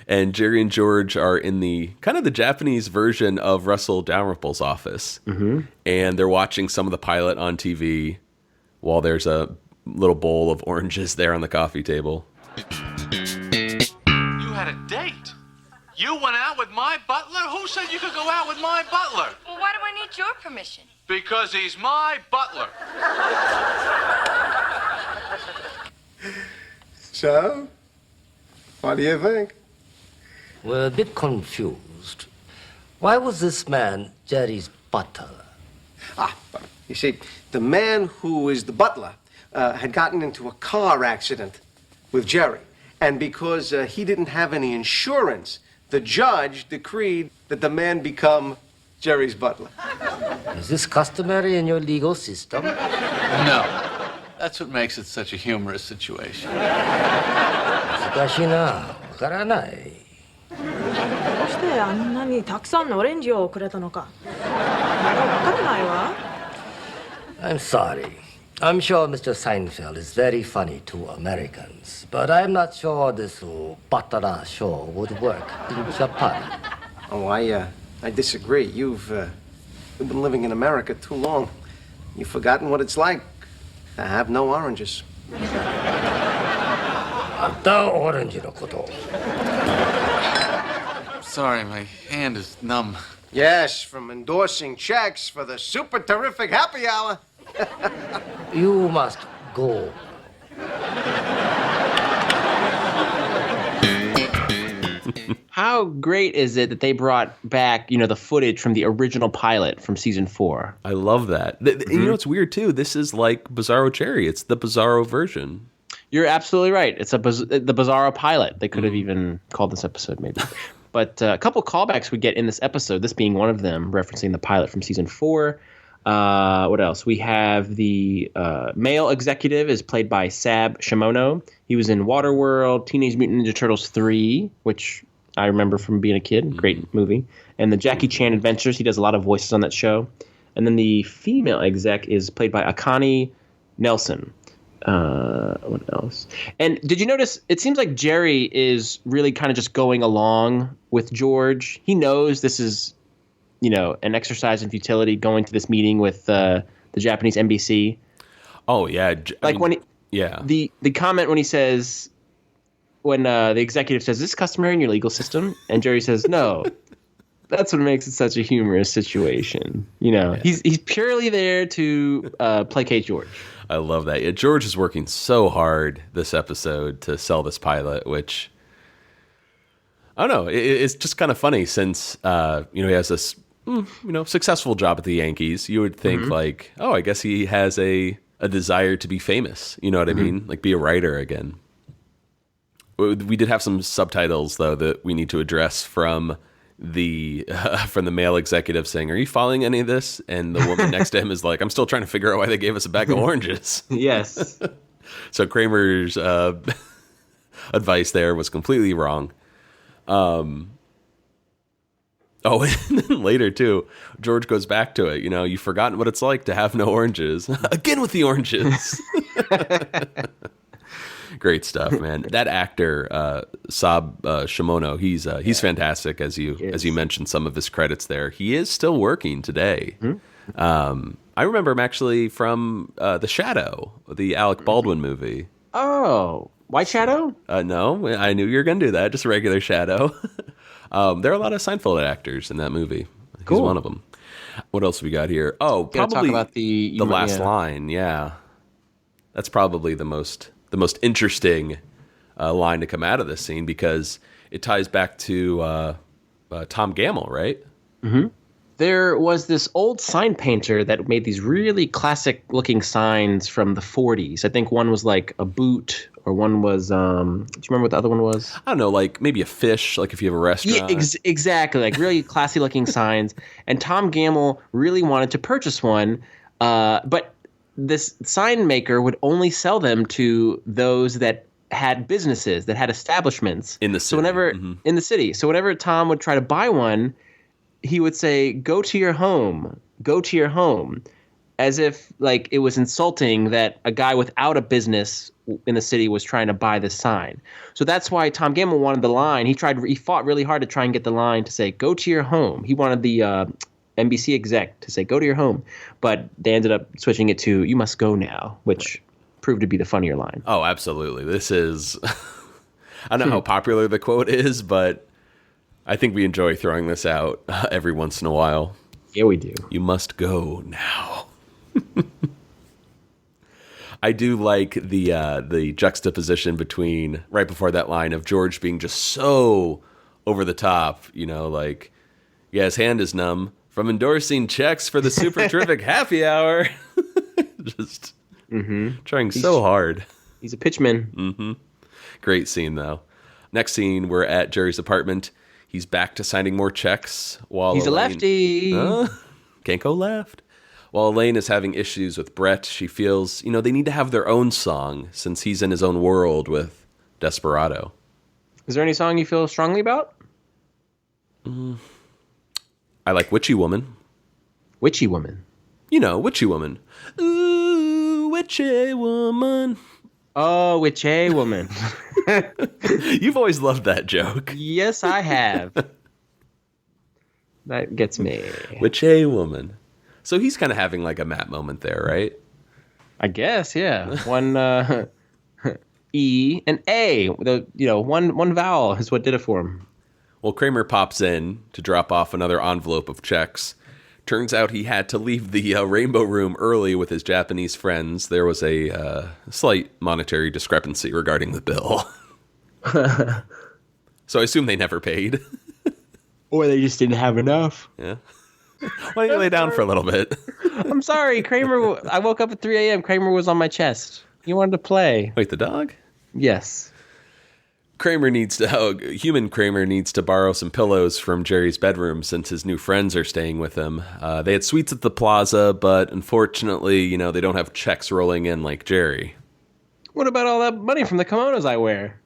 And Jerry and George are in the kind of the Japanese version of Russell Dalrymple's office. Mm-hmm. And they're watching some of the pilot on TV while there's a little bowl of oranges there on the coffee table. You had a date. You went out with my butler? Who said you could go out with my butler? Well, why do I need your permission? Because he's my butler. So, what do you think? We're a bit confused. Why was this man Jerry's butler? You see, the man who is the butler had gotten into a car accident with Jerry. And because he didn't have any insurance, the judge decreed that the man become Jerry's butler. Is this customary in your legal system? No. That's what makes it such a humorous situation. 難しいな。わからない。どうしてあんなにたくさんのオレンジをくれたのか。わからないわ。I'm sorry. I'm sure Mr. Seinfeld is very funny to Americans, but I'm not sure this butler show would work in Japan. Oh, I disagree. You've been living in America too long. You've forgotten what it's like to have no oranges. Sorry, my hand is numb. Yes, from endorsing checks for the super terrific happy hour. You must go. how great is it that they brought back, the footage from the original pilot from season 4? I love that. And you know what's weird too? This is like Bizarro Jerry. It's the Bizarro version. You're absolutely right. It's the Bizarro pilot. They could have even called this episode maybe. But a couple callbacks we get in this episode, this being one of them, referencing the pilot from season 4. What else? We have the male executive is played by Sab Shimono. He was in Waterworld, Teenage Mutant Ninja Turtles 3, which I remember from being a kid. Great movie. And the Jackie Chan Adventures. He does a lot of voices on that show. And then the female exec is played by Akane Nelson. What else? And did you notice, it seems like Jerry is really kind of just going along with George. He knows this is, an exercise in futility, going to this meeting with the Japanese embassy. Oh, yeah. The comment when he says, when the executive says, "Is this customary in your legal system?" And Jerry says, "No." That's what makes it such a humorous situation. He's purely there to placate George. I love that. Yeah, George is working so hard this episode to sell this pilot, which I don't know. It's just kind of funny since he has this successful job at the Yankees. You would think like, oh, I guess he has a desire to be famous. You know what I mean? Like be a writer again. We did have some subtitles though that we need to address from the male executive saying, "Are you following any of this?" And the woman next to him is like, "I'm still trying to figure out why they gave us a bag of oranges." Yes. So Kramer's advice there was completely wrong. And then later too, George goes back to it. You've forgotten what it's like to have no oranges. Again with the oranges. Great stuff, man. That actor, Sab Shimono, he's fantastic. As you mentioned, some of his credits there. He is still working today. I remember him actually from The Shadow, the Alec Baldwin movie. Oh, White Shadow? No, I knew you were going to do that. Just a regular Shadow. There are a lot of Seinfeld actors in that movie. Cool. He's one of them. What else we got here? Oh, probably talk about the last line. Yeah, that's probably the most interesting line to come out of this scene because it ties back to Tom Gammill, right? Mm-hmm. There was this old sign painter that made these really classic-looking signs from the 40s. I think one was like a boot, or one was, do you remember what the other one was? I don't know, like maybe a fish, like if you have a restaurant. Yeah, exactly, like really classy-looking signs. And Tom Gammill really wanted to purchase one, but this sign maker would only sell them to those that had businesses, that had establishments. In the city. So whenever, in the city. So whenever Tom would try to buy one, he would say, go to your home, as if like it was insulting that a guy without a business in the city was trying to buy this sign. So that's why Tom Gammill wanted the line. He fought really hard to try and get the line to say, go to your home. He wanted the NBC exec to say, go to your home. But they ended up switching it to, you must go now, which proved to be the funnier line. Oh, absolutely. This is, I don't know how popular the quote is, but I think we enjoy throwing this out every once in a while. Yeah, we do. You must go now. I do like the juxtaposition between right before that line of George being just so over the top, like, yeah, his hand is numb from endorsing checks for the super terrific happy hour. Just trying so hard. He's a pitchman. Mm-hmm. Great scene, though. Next scene, we're at Jerry's apartment. He's back to signing more checks while he's Elaine, a lefty. Can't go left. While Elaine is having issues with Brett, she feels, they need to have their own song since he's in his own world with Desperado. Is there any song you feel strongly about? I like Witchy Woman. Witchy Woman? Witchy Woman. Ooh, Witchy Woman. Oh, Witchy Woman. You've always loved that joke. Yes, I have. That gets me. Witchy Woman. So he's kind of having like a Matt moment there, right? I guess, yeah. One E and A. One vowel is what did it for him. Well, Kramer pops in to drop off another envelope of checks. Turns out he had to leave the Rainbow Room early with his Japanese friends. There was a slight monetary discrepancy regarding the bill. So I assume they never paid. Or they just didn't have enough. Yeah. Why don't you lay down for a little bit? I'm sorry, Kramer. I woke up at 3 a.m. Kramer was on my chest. He wanted to play. Wait, the dog? Yes. Human Kramer needs to borrow some pillows from Jerry's bedroom since his new friends are staying with him. They had suites at the plaza, but unfortunately, they don't have checks rolling in like Jerry. What about all that money from the kimonos I wear?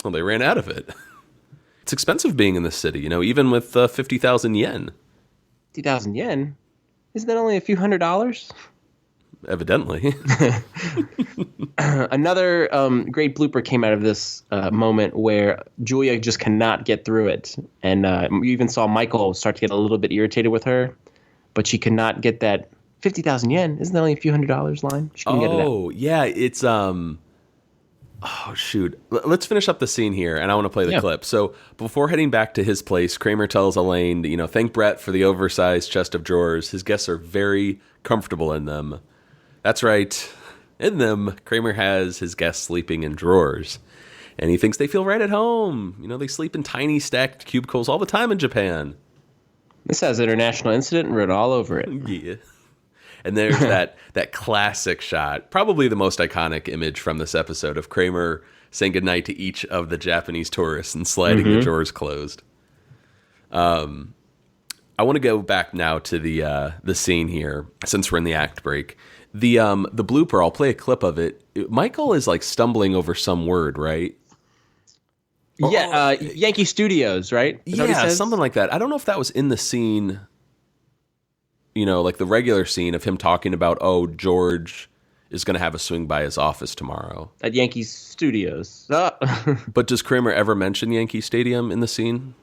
Well, they ran out of it. It's expensive being in the city, even with 50,000 yen. 50,000 yen? Isn't that only a few $100s? Evidently. Another great blooper came out of this moment where Julia just cannot get through it. And you even saw Michael start to get a little bit irritated with her, but she could not get that 50,000 yen. Isn't that only a few $100s line? She couldn't get it out. Oh, yeah. It's, oh, shoot. Let's finish up the scene here, and I want to play the clip. So before heading back to his place, Kramer tells Elaine, thank Brett for the oversized chest of drawers. His guests are very comfortable in them. That's right. In them, Kramer has his guests sleeping in drawers. And he thinks they feel right at home. They sleep in tiny stacked cubicles all the time in Japan. This has international incident written all over it. Yeah. And there's that classic shot, probably the most iconic image from this episode of Kramer saying goodnight to each of the Japanese tourists and sliding the drawers closed. I want to go back now to the scene here, since we're in the act break. The blooper, I'll play a clip of it. Michael is like stumbling over some word, right? Yeah, Yankee Studios, right? Yeah, something like that. I don't know if that was in the scene, like the regular scene of him talking about, George is going to have a swing by his office tomorrow. At Yankee Studios. But does Kramer ever mention Yankee Stadium in the scene?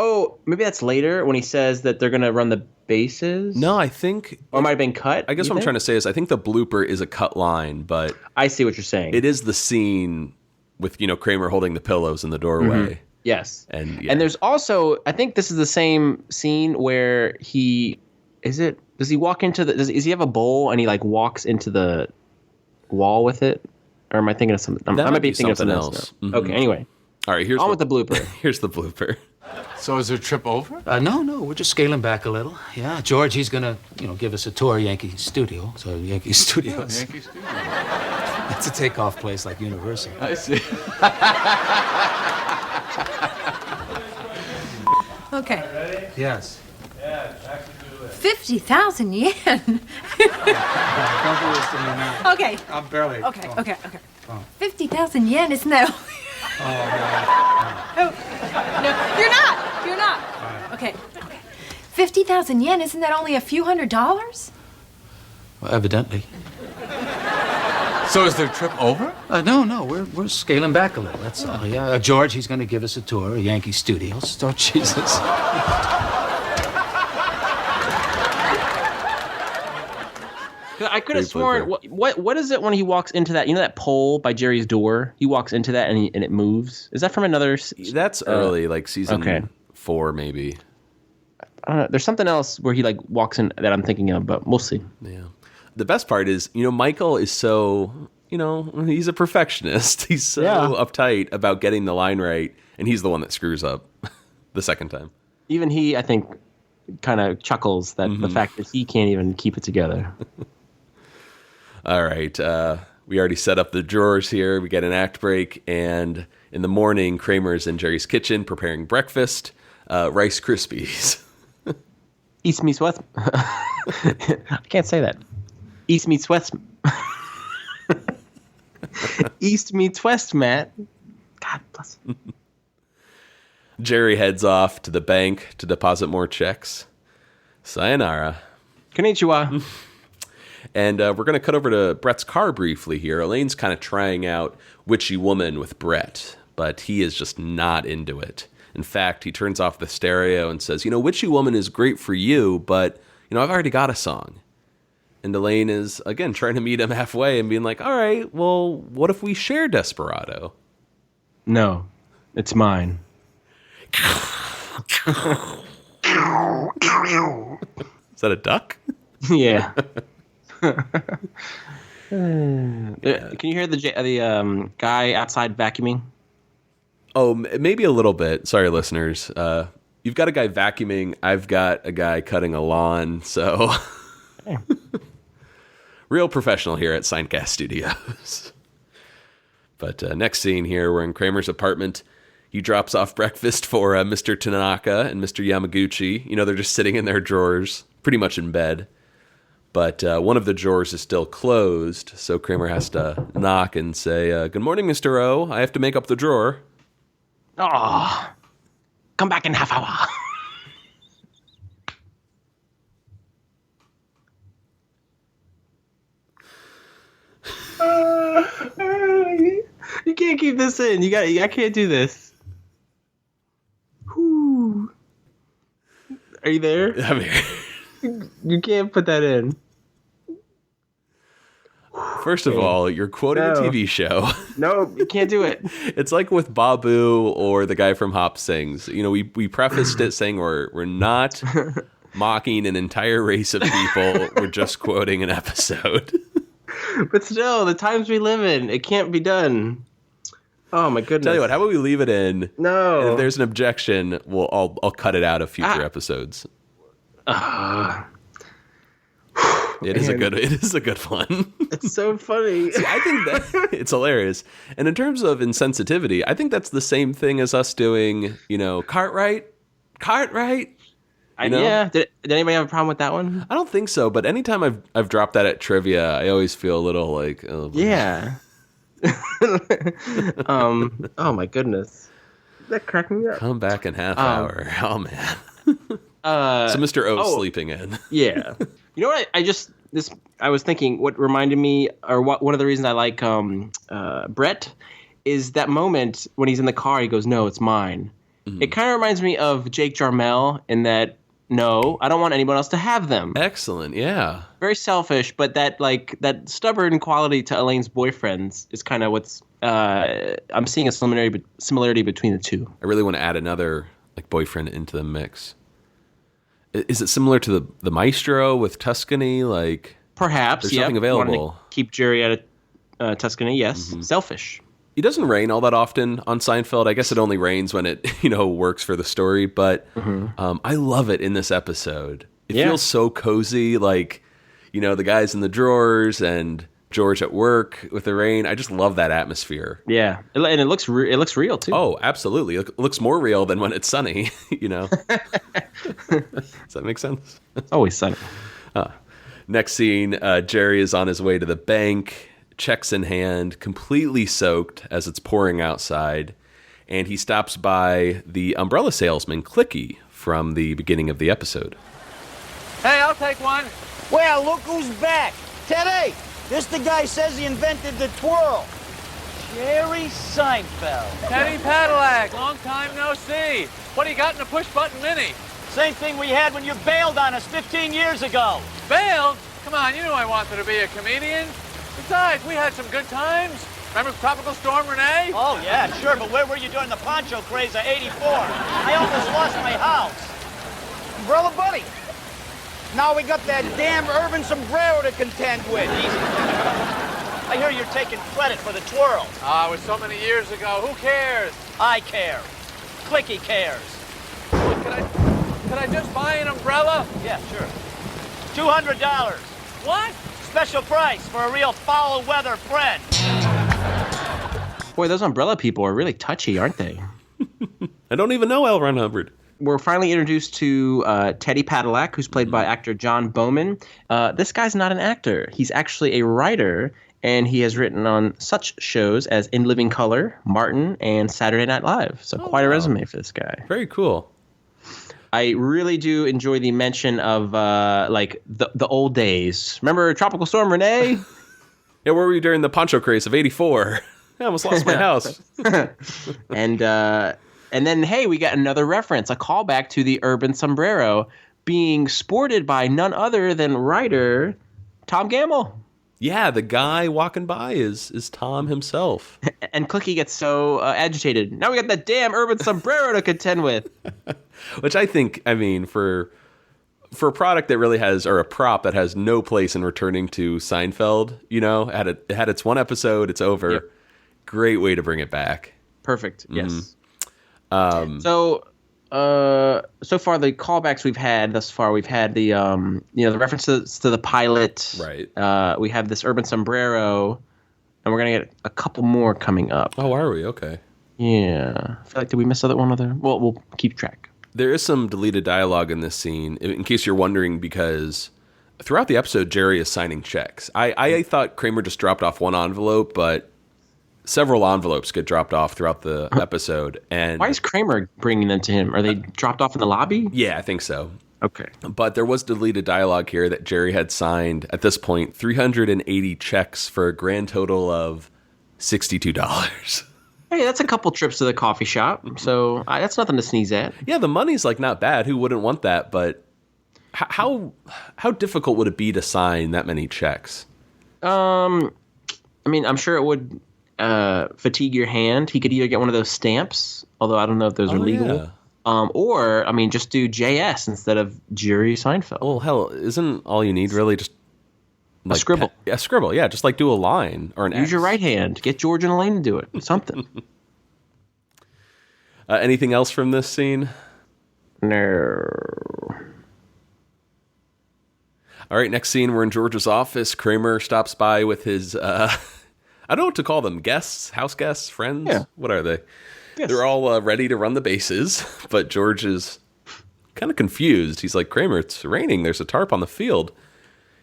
Oh, maybe that's later when he says that they're going to run the bases? No, I think... Or it might have been cut? I guess what I'm trying to say is I think the blooper is a cut line, but... I see what you're saying. It is the scene with, Kramer holding the pillows in the doorway. Mm-hmm. Yes. And there's also... I think this is the same scene where he... Does he walk into the... Does he have a bowl and he, walks into the wall with it? Or am I thinking of something? I might be thinking of something else. Mm-hmm. Okay, anyway. All right, here's with the blooper. Here's the blooper. So is their trip over? No, we're just scaling back a little. Yeah, George, he's gonna, give us a tour of Yankee Studio. So Yankee Studios. Yankee Studio. It's a takeoff place like Universal. I see. Okay. Yes. 50,000 yen. Don't do this to me now. Okay. I'm barely. Okay. Oh. 50,000 yen, isn't that? Oh, No, you're not. Right. Okay. 50,000 yen, isn't that only a few $100s? Well, evidently. So is their trip over? No, we're scaling back a little. That's all. Yeah, George, he's going to give us a tour of Yankee Studios. Oh, Jesus. I could have sworn. What is it when he walks into that? That pole by Jerry's door. He walks into that and it moves. Is that from another? That's early, like season 4, maybe. I don't know. There's something else where he walks in that I'm thinking of, but we'll see. Yeah. The best part is, Michael is so, he's a perfectionist. He's so uptight about getting the line right, and he's the one that screws up the second time. Even he, I think, kind of chuckles that the fact that he can't even keep it together. All right. We already set up the drawers here. We get an act break, and in the morning, Kramer's in Jerry's kitchen preparing breakfast, Rice Krispies. East meets West. I can't say that. East meets West. East meets West, Matt. God bless. Jerry heads off to the bank to deposit more checks. Sayonara. Konnichiwa. And we're going to cut over to Brett's car briefly here. Elaine's kind of trying out Witchy Woman with Brett, but he is just not into it. In fact, he turns off the stereo and says, Witchy Woman is great for you, but, I've already got a song. And Elaine is, again, trying to meet him halfway and being like, all right, well, what if we share Desperado? No, it's mine. Is that a duck? Yeah. Can you hear the guy outside vacuuming? Oh, maybe a little bit. Sorry, listeners. You've got a guy vacuuming. I've got a guy cutting a lawn. So real professional here at Seincast Studios. But next scene here, we're in Kramer's apartment. He drops off breakfast for Mr. Tanaka and Mr. Yamaguchi. You know, they're just sitting in their drawers, pretty much in bed. But one of the drawers is still closed, so Kramer has to knock and say, "Good morning, Mr. O. I have to make up the drawer." Oh, come back in half hour. You can't keep this in. I can't do this. Whew. Are you there? I'm here. You can't put that in. First of all, you're quoting a TV show. No, you can't do it. It's like with Babu or the guy from Hop Sings. You know, we prefaced it saying we're not mocking an entire race of people. We're just quoting an episode. But still, the times we live in, it can't be done. Oh my goodness! Tell you what, how about we leave it in? No. And if there's an objection, I'll cut it out of future episodes. It is a good one. It's so funny. See, I think that it's hilarious. And in terms of insensitivity, I think that's the same thing as us doing, Cartwright. You know? Yeah. Did anybody have a problem with that one? I don't think so. But anytime I've dropped that at trivia, I always feel a little like, oh, yeah. Oh my goodness. That cracked me up. Come back in half hour. Oh man. So Mr. O's sleeping in. Yeah. You know what? I was thinking what reminded me, or what one of the reasons I like Brett is that moment when he's in the car. He goes, "No, it's mine." Mm-hmm. It kind of reminds me of Jake Jarmel in that. No, I don't want anyone else to have them. Excellent, yeah. Very selfish, but that stubborn quality to Elaine's boyfriends is kind of what's I'm seeing a similarity between the two. I really want to add another boyfriend into the mix. Is it similar to the Maestro with Tuscany? Perhaps, there's something available. Keep Jerry out of Tuscany, yes. Mm-hmm. Selfish. He doesn't rain all that often on Seinfeld. I guess it only rains when it, works for the story. But I love it in this episode. It feels so cozy. The guys in the drawers and George at work with the rain. I just love that atmosphere. Yeah, and it looks real too. Oh, absolutely. It looks more real than when it's sunny. Does that make sense? It's always sunny. Next scene, Jerry is on his way to the bank. Checks in hand, completely soaked as it's pouring outside, and he stops by the umbrella salesman, Clicky, from the beginning of the episode. Hey, I'll take one. Well, look who's back. Teddy, this the guy says he invented the twirl. Jerry Seinfeld. Teddy Padillac, long time no see. What do you got in a push-button Mini? Same thing we had when you bailed on us 15 years ago. Bailed? Come on, you knew I wanted to be a comedian. Besides, we had some good times. Remember Tropical Storm Renee? Oh, yeah, sure, but where were you during the poncho craze of '84? I almost lost my house. Umbrella Buddy. Now we got that damn urban sombrero to contend with. I hear you're taking credit for the twirl. It was so many years ago. Who cares? I care. Clicky cares. Could I just buy an umbrella? Yeah, sure. $200. What? Special price for a real foul weather friend. Boy, those umbrella people are really touchy, aren't they? I don't even know L. Ron Hubbard. We're finally introduced to Teddy Padillac, who's played by actor John Bowman. This guy's not an actor. He's actually a writer, and he has written on such shows as In Living Color, Martin, and Saturday Night Live. So quite a resume for this guy. Very cool. I really do enjoy the mention of the old days. Remember Tropical Storm Renee? Yeah, where were you during the poncho craze of '84? I almost lost my house. And then, hey, we got another reference, a callback to the urban sombrero being sported by none other than writer Tom Gammill. Yeah, the guy walking by is Tom himself. And Clicky gets so agitated. Now we got that damn urban sombrero to contend with. Which I think, for a product that really has, or a prop that has no place in returning to Seinfeld, it had its one episode, it's over. Yep. Great way to bring it back. Perfect, yes. So far the callbacks we've had thus far, we've had the the references to the pilot. Right. We have this urban sombrero, and we're gonna get a couple more coming up. Oh, are we? Okay. Yeah. I feel like, did we miss one other? Well, we'll keep track. There is some deleted dialogue in this scene, in case you're wondering, because throughout the episode, Jerry is signing checks. I thought Kramer just dropped off one envelope, but several envelopes get dropped off throughout the episode. And why is Kramer bringing them to him? Are they dropped off in the lobby? Yeah, I think so. Okay. But there was deleted dialogue here that Jerry had signed, at this point, 380 checks for a grand total of $62. Hey, that's a couple trips to the coffee shop, so that's nothing to sneeze at. Yeah, the money's not bad. Who wouldn't want that? But how difficult would it be to sign that many checks? I mean, I'm sure it would fatigue your hand. He could either get one of those stamps, although I don't know if those are legal. Yeah. Or, I mean, just do JS instead of Jerry Seinfeld. Well, hell, isn't all you need really just a scribble? A scribble, yeah. Just do a line or an Use X. your right hand. Get George and Elaine to do it. Something. Anything else from this scene? No. All right, next scene, we're in George's office. Kramer stops by with his, I don't know what to call them, guests, house guests, friends? Yeah. What are they? Yes. They're all ready to run the bases, but George is kind of confused. He's like, Kramer, it's raining. There's a tarp on the field.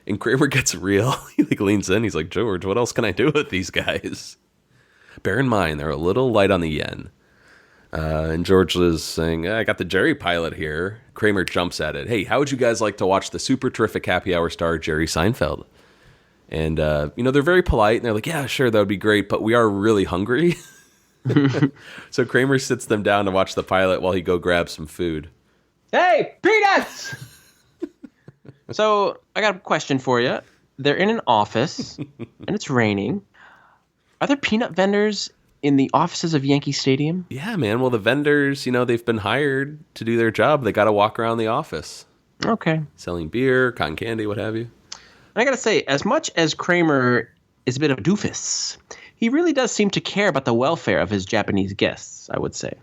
And Kramer gets real. He leans in. He's like, George, what else can I do with these guys? Bear in mind, they're a little light on the yen. And George is saying, I got the Jerry pilot here. Kramer jumps at it. Hey, how would you guys like to watch the super terrific happy hour star Jerry Seinfeld? And, they're very polite. And they're like, yeah, sure, that would be great. But we are really hungry. So Kramer sits them down to watch the pilot while he go grab some food. Hey, peanuts! So I got a question for you. They're in an office, and it's raining. Are there peanut vendors in the offices of Yankee Stadium? Yeah, man. Well, the vendors, they've been hired to do their job. They got to walk around the office. Okay. Selling beer, cotton candy, what have you. I got to say, as much as Kramer is a bit of a doofus, he really does seem to care about the welfare of his Japanese guests, I would say.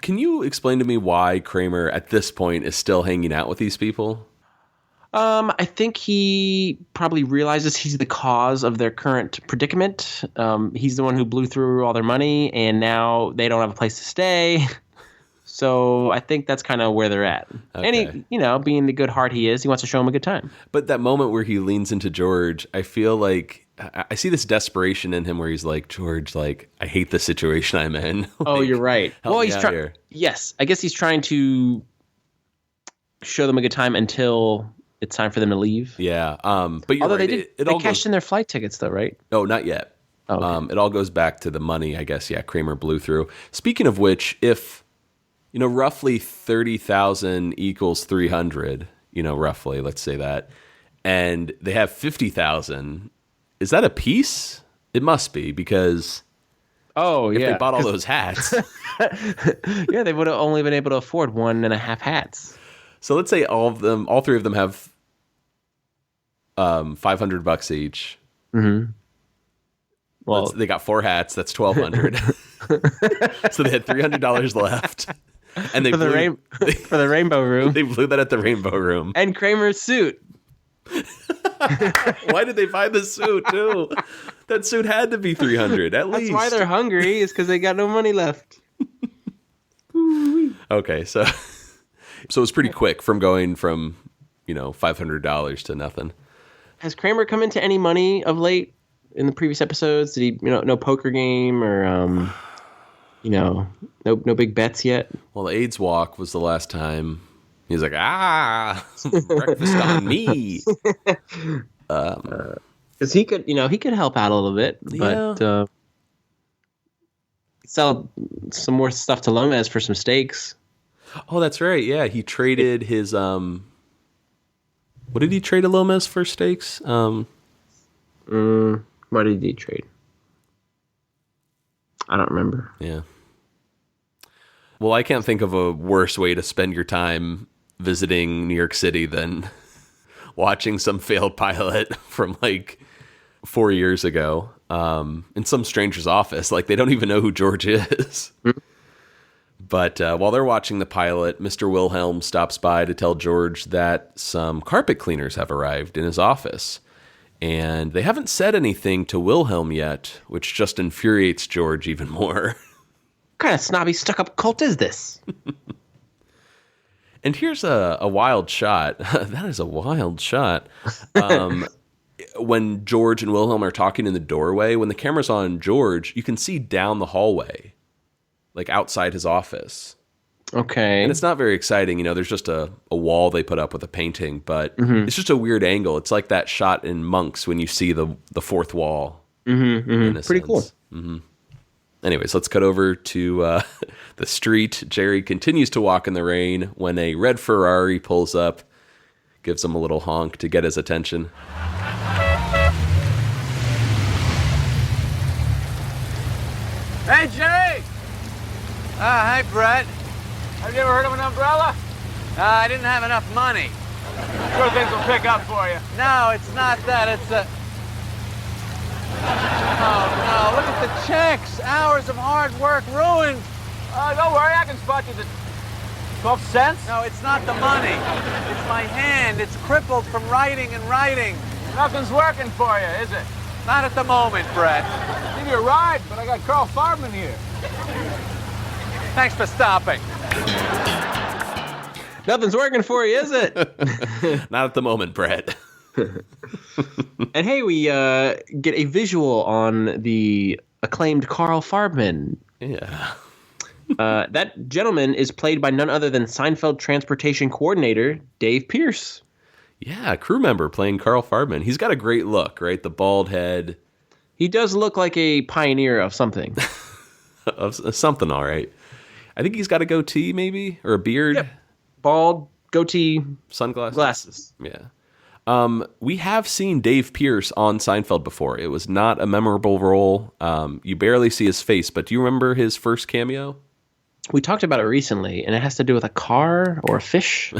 Can you explain to me why Kramer, at this point, is still hanging out with these people? I think he probably realizes he's the cause of their current predicament. He's the one who blew through all their money, and now they don't have a place to stay. So I think that's kind of where they're at. Okay. And he, being the good heart he is, he wants to show him a good time. But that moment where he leans into George, I feel like I see this desperation in him where he's like, George, I hate the situation I'm in. Oh, you're right. Well, he's trying. Yes, I guess he's trying to show them a good time until it's time for them to leave. Yeah. But you're although right. They cashed in their flight tickets, though, right? No, not yet. Oh, okay. It all goes back to the money, I guess. Yeah, Kramer blew through. Speaking of which, if roughly 30,000 equals 300, roughly, let's say that, and they have 50,000, is that a piece? It must be, because if they bought all those hats. Yeah, they would have only been able to afford 1.5 hats. So let's say all three of them have $500 each. Mm-hmm. Well, they got 4 hats. That's $1,200. So they had $300 left. And they for the rainbow room. They blew that at the rainbow room. And Kramer's suit. Why did they buy the suit too? That suit had to be $300 at least. That's why they're hungry, is because they got no money left. Okay, so it's pretty quick from going from $500 to nothing. Has Kramer come into any money of late in the previous episodes? Did he no poker game or no big bets yet? Well, the AIDS walk was the last time. He's like, breakfast on me. Because he could help out a little bit, but sell some more stuff to Lomez for some steaks. Oh, that's right. Yeah, he traded his what did he trade to Lomez for steaks? What did he trade? I don't remember. Yeah. Well, I can't think of a worse way to spend your time visiting New York City than watching some failed pilot from 4 years ago in some stranger's office. They don't even know who George is. But while they're watching the pilot, Mr. Wilhelm stops by to tell George that some carpet cleaners have arrived in his office. And they haven't said anything to Wilhelm yet, which just infuriates George even more. What kind of snobby, stuck-up cult is this? And here's a wild shot. That is a wild shot. When George and Wilhelm are talking in the doorway, when the camera's on George, you can see down the hallway, like outside his office. Okay. And it's not very exciting. There's just a wall they put up with a painting, but it's just a weird angle. It's like that shot in Monks when you see the fourth wall. Pretty cool. Anyways, let's cut over to the street. Jerry continues to walk in the rain when a red Ferrari pulls up, gives him a little honk to get his attention. Hey, Jerry! Hey, Brett. Have you ever heard of an umbrella? I didn't have enough money. Sure things will pick up for you. No, it's not that. It's a... Oh, no. Look at the checks. Hours of hard work ruined. Don't worry. I can spot you the 12 cents. No, it's not the money. It's my hand. It's crippled from writing and writing. Nothing's working for you, is it? Not at the moment, Brett. Give you a ride, but I got Carl Farbman here. Thanks for stopping. Nothing's working for you, is it? Not at the moment, Brett. And hey, we get a visual on the acclaimed Carl Farbman. Yeah. That gentleman is played by none other than Seinfeld transportation coordinator Dave Pierce. Yeah, crew member playing Carl Farbman. He's got a great look, right? The bald head. He does look like a pioneer of something. Of something, all right. I think he's got a goatee, maybe? Or a beard? Yep. Bald, goatee, sunglasses. Glasses. Yeah. We have seen Dave Pierce on Seinfeld before. It was not a memorable role. You barely see his face, but do you remember his first cameo? We talked about it recently, and it has to do with a car or a fish.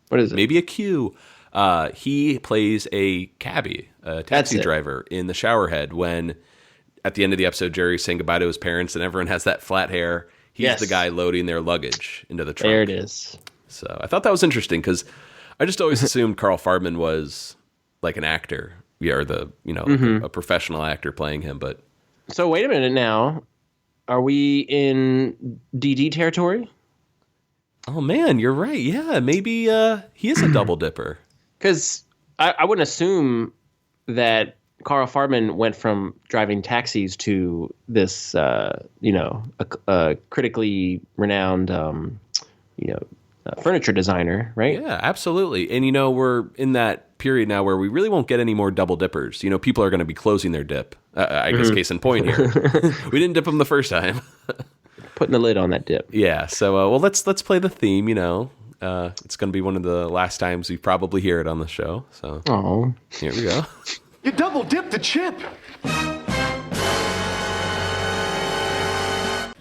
What is it? Maybe a Q. He plays a cabbie, a taxi driver in the showerhead when, at the end of the episode, Jerry's saying goodbye to his parents and everyone has that flat hair. He's the guy loading their luggage into the trunk. There it is. So I thought that was interesting because I just always assumed Carl Farbman was like an actor. Yeah, or like a professional actor playing him. But so wait a minute now. Are we in DD territory? Oh, man, you're right. Yeah, maybe he is a double dipper. Because I wouldn't assume that Carl Farbman went from driving taxis to this, a critically renowned, furniture designer, right? Yeah, absolutely. And, we're in that period now where we really won't get any more double dippers. People are going to be closing their dip. I guess case in point here. We didn't dip them the first time. Putting the lid on that dip. Yeah. So, let's play the theme. It's going to be one of the last times we probably hear it on the show. So, here we go. You double dipped the chip.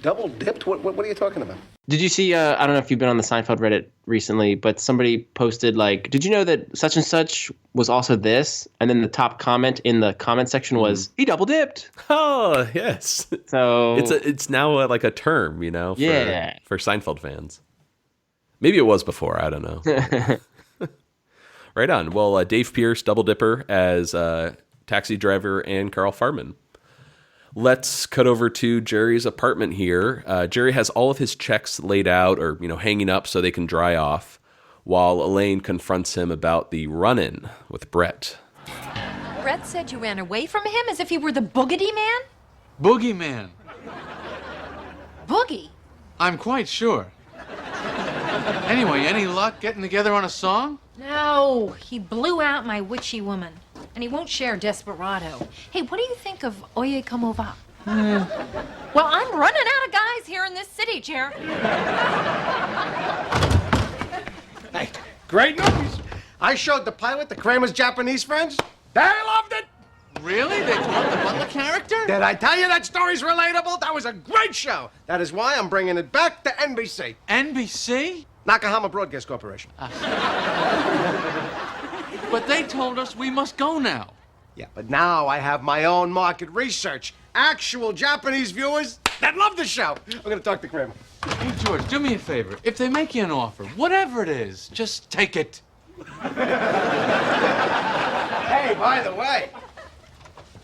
Double dipped? What are you talking about? Did you see? I don't know if you've been on the Seinfeld Reddit recently, but somebody posted did you know that such and such was also this? And then the top comment in the comment section was he double dipped. Oh yes. So it's now like a term, for Seinfeld fans. Maybe it was before. I don't know. Right on. Well, Dave Pierce, double dipper as taxi driver and Carl Farbman. Let's cut over to Jerry's apartment here. Jerry has all of his checks laid out or, hanging up so they can dry off, while Elaine confronts him about the run-in with Brett. Brett said you ran away from him as if he were the Boogity Man? Boogeyman. Boogie? I'm quite sure. Anyway, any luck getting together on a song? No, he blew out my witchy woman. And he won't share Desperado. Hey, what do you think of Oye Como Va? Well, I'm running out of guys here in this city, Chair. Hey, great news. I showed the pilot to Kramer's Japanese friends. They loved it. Really? They told the Butler character? Did I tell you that story's relatable? That was a great show. That is why I'm bringing it back to NBC. NBC? Nakahama Broadcast Corporation. But they told us we must go now. Yeah, but now I have my own market research. Actual Japanese viewers I'd love the show. I'm going to talk to Kramer. Hey, George, do me a favor. If they make you an offer, whatever it is, just take it. Hey, by the way,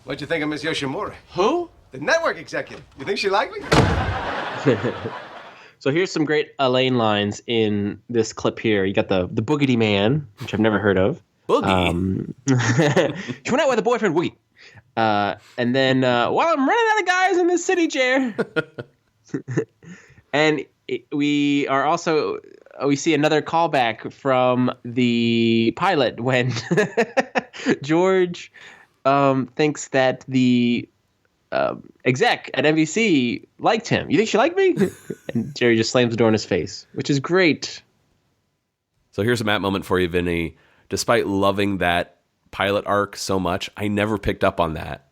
what'd you think of Miss Yoshimura? Who? The network executive. You think she liked me? So here's some great Elaine lines in this clip here. You got the Boogity Man, which I've never heard of. Boogie. She went out with a boyfriend, Woogie. And then, well, I'm running out of guys in this city, Jer. And we are also, we see another callback from the pilot when George thinks that the exec at NBC liked him. You think she liked me? And Jerry just slams the door in his face, which is great. So here's a Matt moment for you, Vinny. Despite loving that pilot arc so much, I never picked up on that.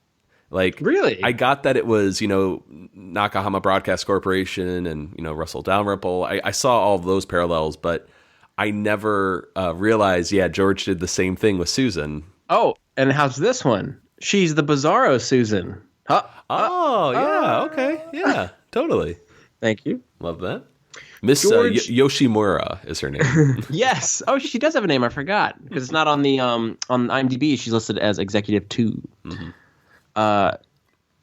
Like, really? I got that it was, Nakahama Broadcast Corporation and, Russell Dalrymple. I saw all of those parallels, but I never realized, George did the same thing with Susan. Oh, and how's this one? She's the Bizarro Susan. Okay. Yeah, totally. Thank you. Love that. Miss Yoshimura is her name. Yes. Oh, she does have a name. I forgot because it's not on the on IMDb. She's listed as Executive 2. Mm-hmm.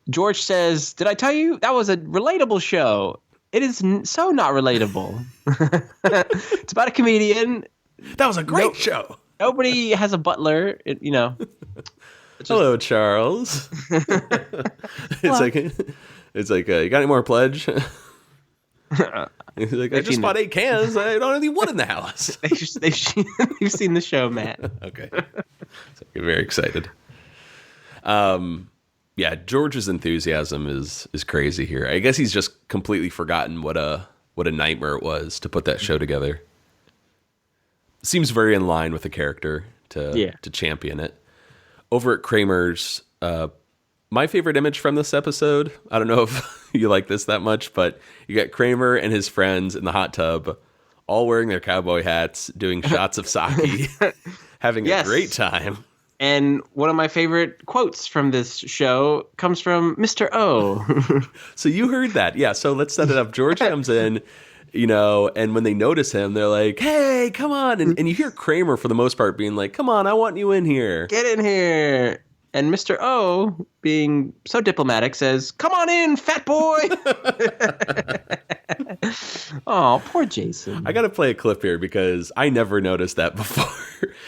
George says, "Did I tell you that was a relatable show? It is so not relatable. It's about a comedian. That was a great show. Nobody has a butler. Hello, Charles. It's like, you got any more pledge?" He's like, I just bought 8 cans. I don't have any wood in the house. You've seen the show, Matt. Okay. So you're very excited. George's enthusiasm is crazy here. I guess he's just completely forgotten what a nightmare it was to put that show together. Seems very in line with the character to champion it. Over at Kramer's, my favorite image from this episode, I don't know if you like this that much, but you got Kramer and his friends in the hot tub, all wearing their cowboy hats, doing shots of sake, having a great time. And one of my favorite quotes from this show comes from Mr. O. So you heard that. Yeah, so let's set it up. George comes in, and when they notice him, they're like, hey, come on. And you hear Kramer, for the most part, being like, come on, I want you in here. Get in here. And Mr. O, being so diplomatic, says, come on in, fat boy. Oh, poor Jason. I got to play a clip here because I never noticed that before.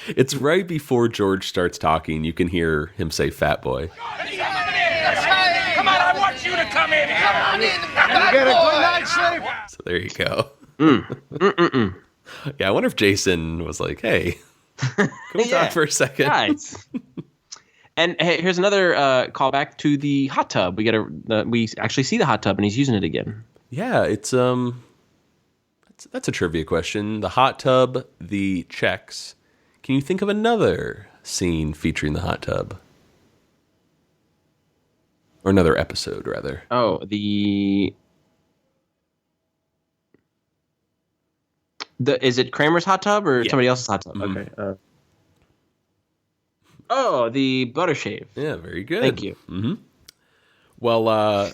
It's right before George starts talking. You can hear him say fat boy. Come on, I want you to come in. Come on in, You get a good night's sleep. So there you go. Yeah, I wonder if Jason was like, hey, can we talk for a second? Guys. And hey, here's another callback to the hot tub. We actually see the hot tub, and he's using it again. Yeah, it's that's a trivia question. The hot tub, the checks. Can you think of another scene featuring the hot tub, or another episode, rather? Oh, is it Kramer's hot tub or somebody else's hot tub? Mm-hmm. Okay. The butter shave. Yeah, very good. Thank you. Mm-hmm. Well,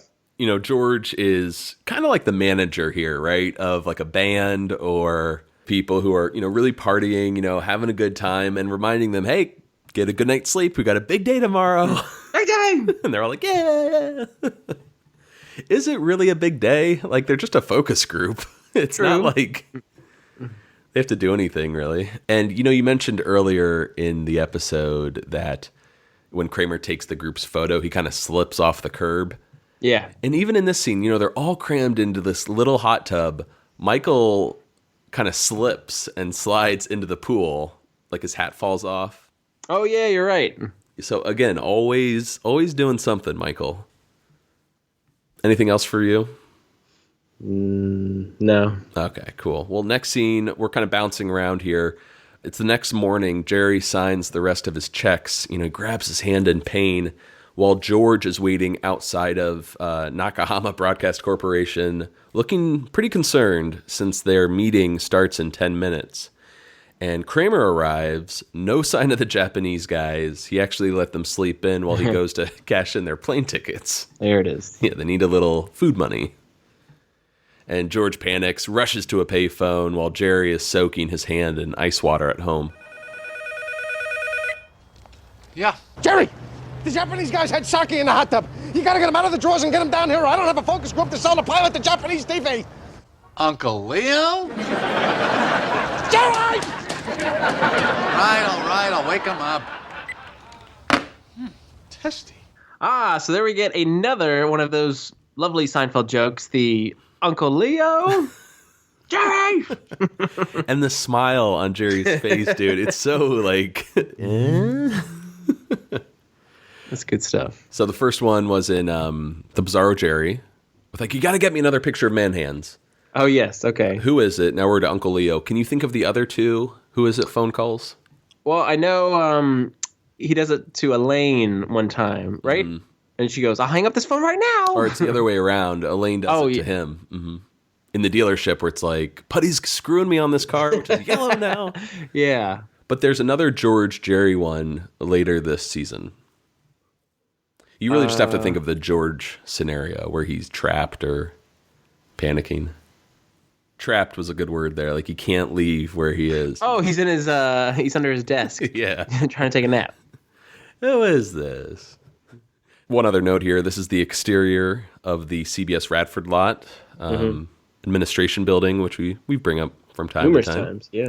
George is kind of like the manager here, right? Of like a band or people who are, really partying, having a good time and reminding them, hey, get a good night's sleep. We got a big day tomorrow. Big day! And they're all like, yeah. Is it really a big day? Like, they're just a focus group. It's not like they have to do anything, really. And, you mentioned earlier in the episode that when Kramer takes the group's photo, he kind of slips off the curb. Yeah. And even in this scene, they're all crammed into this little hot tub. Michael kind of slips and slides into the pool, like his hat falls off. Oh, yeah, you're right. So, again, always doing something, Michael. Anything else for you? No. Okay, cool. Well, next scene, we're kind of bouncing around here. It's the next morning. Jerry signs the rest of his checks, grabs his hand in pain while George is waiting outside of Nakahama Broadcast Corporation, looking pretty concerned since their meeting starts in 10 minutes. And Kramer arrives, no sign of the Japanese guys. He actually let them sleep in while he goes to cash in their plane tickets. There it is. Yeah, they need a little food money. And George panics, rushes to a payphone while Jerry is soaking his hand in ice water at home. Yeah. Jerry! The Japanese guys had sake in the hot tub. You gotta get them out of the drawers and get them down here, or I don't have a focus group to sell the pilot the Japanese TV. Uncle Leo? Jerry! All right, I'll wake him up. Testy. So there we get another one of those lovely Seinfeld jokes, the Uncle Leo. Jerry! And the smile on Jerry's face, dude. It's so like... That's good stuff. So the first one was in the Bizarro Jerry. With like, you got to get me another picture of man hands. Oh, yes. Okay. Who is it? Now we're to Uncle Leo. Can you think of the other two? Who is it? Phone calls? Well, I know he does it to Elaine one time, right? Mm-hmm. And she goes, I'll hang up this phone right now. Or it's the other way around. Elaine does it to him. Mm-hmm. In the dealership where it's like, Putty's screwing me on this car, which is yellow now. Yeah. But there's another George Jerry one later this season. You really just have to think of the George scenario where he's trapped or panicking. Trapped was a good word there. Like he can't leave where he is. Oh, he's in his he's under his desk. Yeah. Trying to take a nap. Who is this? One other note here. This is the exterior of the CBS Radford lot, administration building, which we bring up from time Numerous to time. Times, yeah.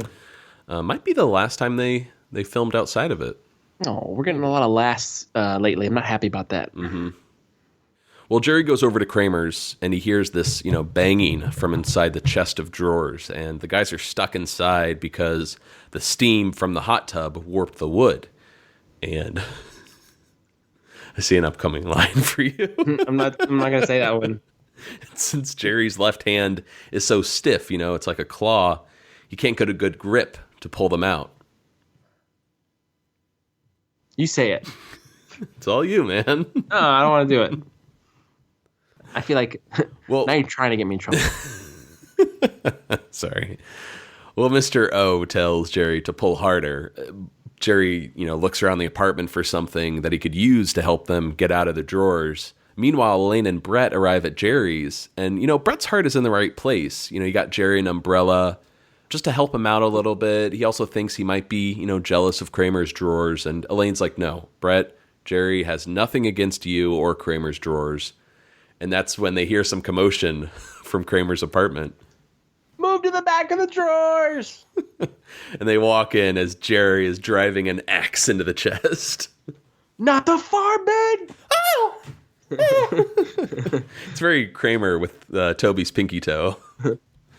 Might be the last time they filmed outside of it. Oh, we're getting a lot of lasts lately. I'm not happy about that. Mm-hmm. Well, Jerry goes over to Kramer's, and he hears this, banging from inside the chest of drawers, and the guys are stuck inside because the steam from the hot tub warped the wood. And I see an upcoming line for you. I'm not going to say that one. Since Jerry's left hand is so stiff, it's like a claw, you can't get a good grip to pull them out. You say it. It's all you, man. No, I don't want to do it. I feel like now you're trying to get me in trouble. Sorry. Well, Mr. O tells Jerry to pull harder. Jerry, looks around the apartment for something that he could use to help them get out of the drawers. Meanwhile, Elaine and Brett arrive at Jerry's, and, Brett's heart is in the right place. You got Jerry an umbrella just to help him out a little bit. He also thinks he might be, jealous of Kramer's drawers, and Elaine's like, no, Brett, Jerry has nothing against you or Kramer's drawers. And that's when they hear some commotion from Kramer's apartment. Move to the back of the drawers! And they walk in as Jerry is driving an axe into the chest. Not the Farbman! Oh! It's very Kramer with Toby's pinky toe.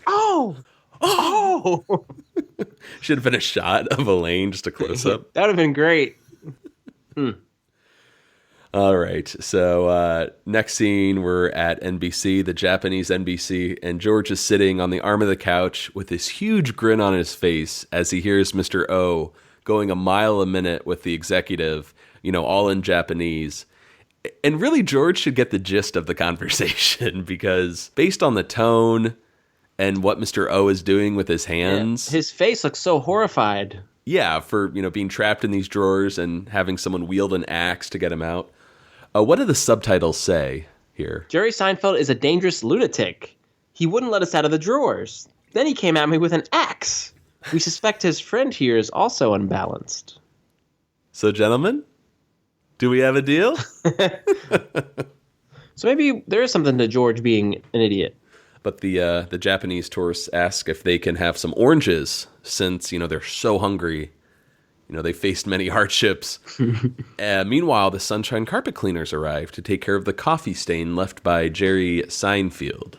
Oh! Oh! Should have been a shot of Elaine, just a close-up. That would have been great. All right, so next scene, we're at NBC, the Japanese NBC, and George is sitting on the arm of the couch with this huge grin on his face as he hears Mr. O going a mile a minute with the executive, all in Japanese. And really, George should get the gist of the conversation because based on the tone and what Mr. O is doing with his hands... Yeah, his face looks so horrified. Yeah, for, being trapped in these drawers and having someone wield an axe to get him out. What do the subtitles say here? Jerry Seinfeld is a dangerous lunatic. He wouldn't let us out of the drawers. Then he came at me with an axe. We suspect his friend here is also unbalanced. So, gentlemen, do we have a deal? So maybe there is something to George being an idiot. But the Japanese tourists ask if they can have some oranges since, they're so hungry. They faced many hardships. Meanwhile, the Sunshine Carpet Cleaners arrive to take care of the coffee stain left by Jerry Seinfeld.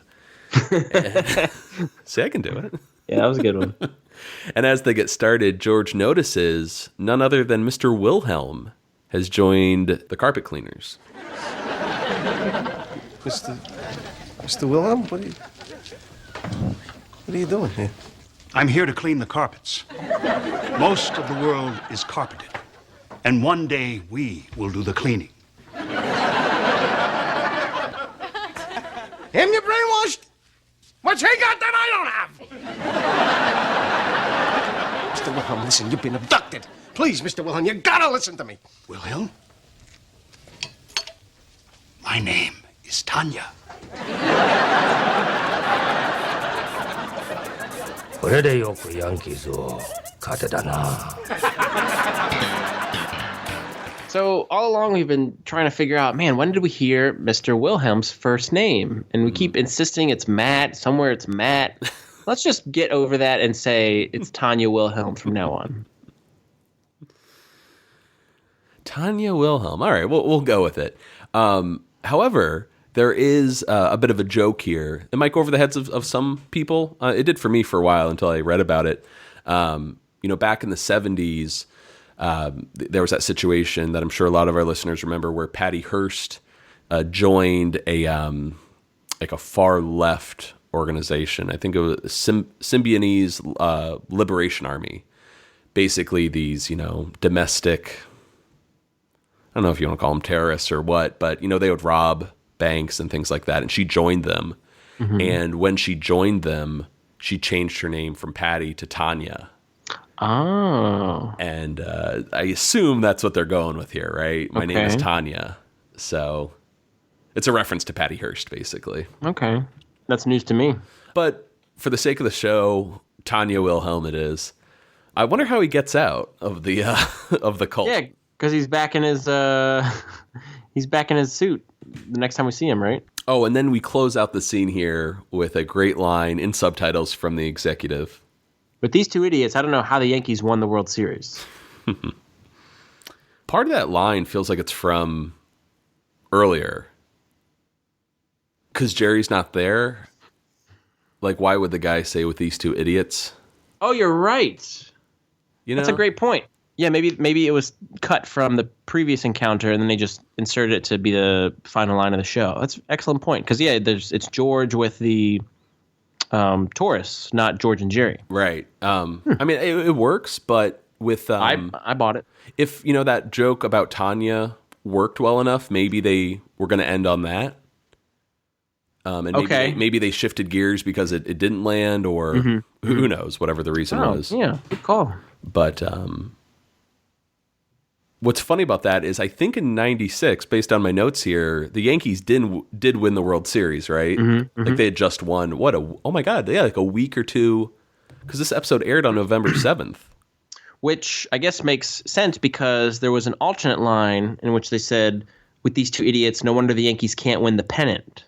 See, I can do it. Yeah, that was a good one. And as they get started, George notices none other than Mr. Wilhelm has joined the carpet cleaners. Mr. Wilhelm, what are you doing here? I'm here to clean the carpets. Most of the world is carpeted. And one day we will do the cleaning. Him you brainwashed? What he got that I don't have? Mr. Wilhelm, listen, you've been abducted. Please, Mr. Wilhelm, you gotta listen to me. Wilhelm? My name is Tanya. これでよくヤンキースを勝てたな。 So all along we've been trying to figure out, man, when did we hear Mr. Wilhelm's first name? And we keep insisting it's Matt. Somewhere it's Matt. Let's just get over that and say it's Tanya Wilhelm from now on. Tanya Wilhelm. All right, we'll go with it. However, there is a bit of a joke here. It might go over the heads of some people. It did for me for a while until I read about it. Back in the 70s, there was that situation that I'm sure a lot of our listeners remember where Patty Hearst joined a far left organization. I think it was Symbionese Liberation Army. Basically these, domestic, I don't know if you want to call them terrorists or what, but, they would rob banks and things like that. And she joined them. Mm-hmm. And when she joined them, she changed her name from Patty to Tanya. Oh. And I assume that's what they're going with here, right? My name is Tanya. So it's a reference to Patty Hearst, basically. Okay. That's news to me. But for the sake of the show, Tanya Wilhelm it is. I wonder how he gets out of the of the cult. Yeah, because he's back in his suit the next time we see him, right? Oh, and then we close out the scene here with a great line in subtitles from the executive. With these two idiots, I don't know how the Yankees won the World Series. Part of that line feels like it's from earlier. Because Jerry's not there. Like, why would the guy say with these two idiots? Oh, you're right. That's a great point. Yeah, maybe it was cut from the previous encounter, and then they just inserted it to be the final line of the show. That's an excellent point. Because, it's George with the Taurus, not George and Jerry. Right. I mean, it works, but with... I bought it. If, that joke about Tanya worked well enough, maybe they were going to end on that. And maybe they shifted gears because it didn't land, or who knows, whatever the reason was. Yeah, good call. But what's funny about that is I think in 96, based on my notes here, the Yankees did win the World Series, right? Like they had just won. Oh my God, like a week or two, because this episode aired on November 7th. Which I guess makes sense because there was an alternate line in which they said, with these two idiots, no wonder the Yankees can't win the pennant.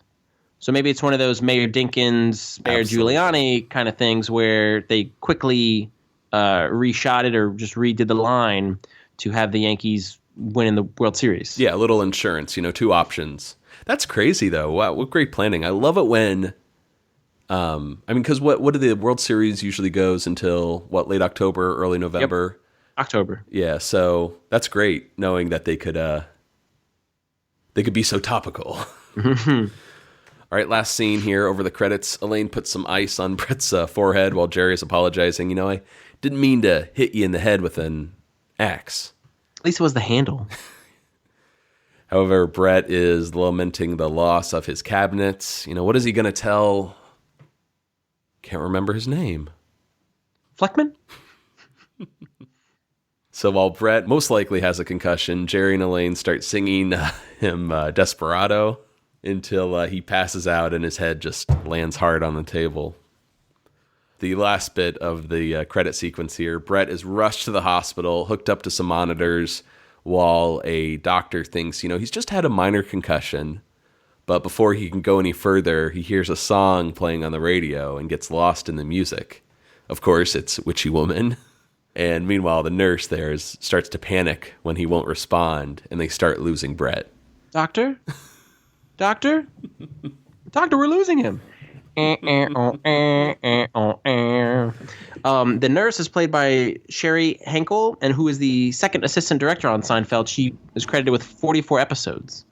So maybe it's one of those Mayor Dinkins, Mayor Giuliani kind of things where they quickly reshot it or just redid the line to have the Yankees win in the World Series. Yeah, a little insurance, two options. That's crazy, though. Wow, what great planning. I love it when, because what do the World Series usually goes until, late October, early November? Yep. October. Yeah, so that's great knowing that they could be so topical. All right, last scene here over the credits. Elaine puts some ice on Brett's forehead while Jerry is apologizing. I didn't mean to hit you in the head with an axe. At least it was the handle. However, Brett is lamenting the loss of his cabinets. What is he going to tell? Can't remember his name. Fleckman? So while Brett most likely has a concussion, Jerry and Elaine start singing him Desperado until he passes out and his head just lands hard on the table. The last bit of the credit sequence here, Brett is rushed to the hospital, hooked up to some monitors, while a doctor thinks, he's just had a minor concussion. But before he can go any further, he hears a song playing on the radio and gets lost in the music. Of course, it's Witchy Woman. And meanwhile, the nurse there starts to panic when he won't respond, and they start losing Brett. Doctor? Doctor, we're losing him. The nurse is played by Sherry Henkel, and who is the second assistant director on Seinfeld. She is credited with 44 episodes.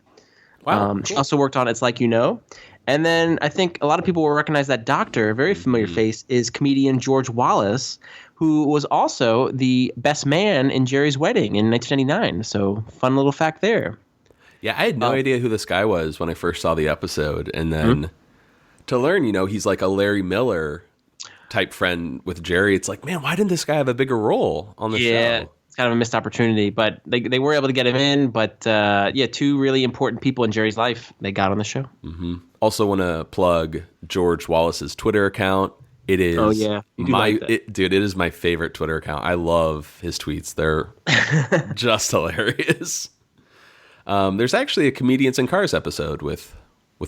Wow. Cool. She also worked on It's Like You Know. And then I think a lot of people will recognize that doctor, a very familiar face, is comedian George Wallace, who was also the best man in Jerry's Wedding in 1999. So fun little fact there. Yeah, I had no idea who this guy was when I first saw the episode. And then to learn, he's like a Larry Miller type friend with Jerry. It's like, man, why didn't this guy have a bigger role on the show? Yeah, it's kind of a missed opportunity, but they were able to get him in. But two really important people in Jerry's life they got on the show. Mm-hmm. Also want to plug George Wallace's Twitter account. It is it is my favorite Twitter account. I love his tweets. They're just hilarious. There's actually a Comedians in Cars episode with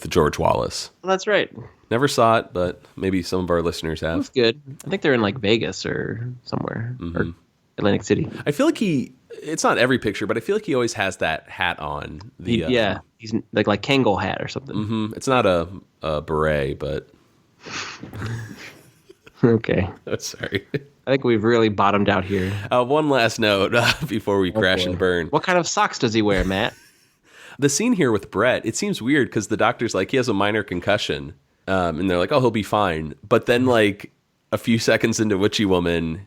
George Wallace. Well, that's right. Never saw it, but maybe some of our listeners have. That's good. I think they're in like Vegas or somewhere, or Atlantic City. I feel like it's not every picture, but I feel like he always has that hat on. He's like Kangol hat or something. Mm-hmm. It's not a beret, but... Okay. Oh, sorry. I think we've really bottomed out here. One last note before we crash and burn. What kind of socks does he wear, Matt? The scene here with Brett, it seems weird because the doctor's like, he has a minor concussion. And they're like, oh, he'll be fine. But then, like, a few seconds into Witchy Woman,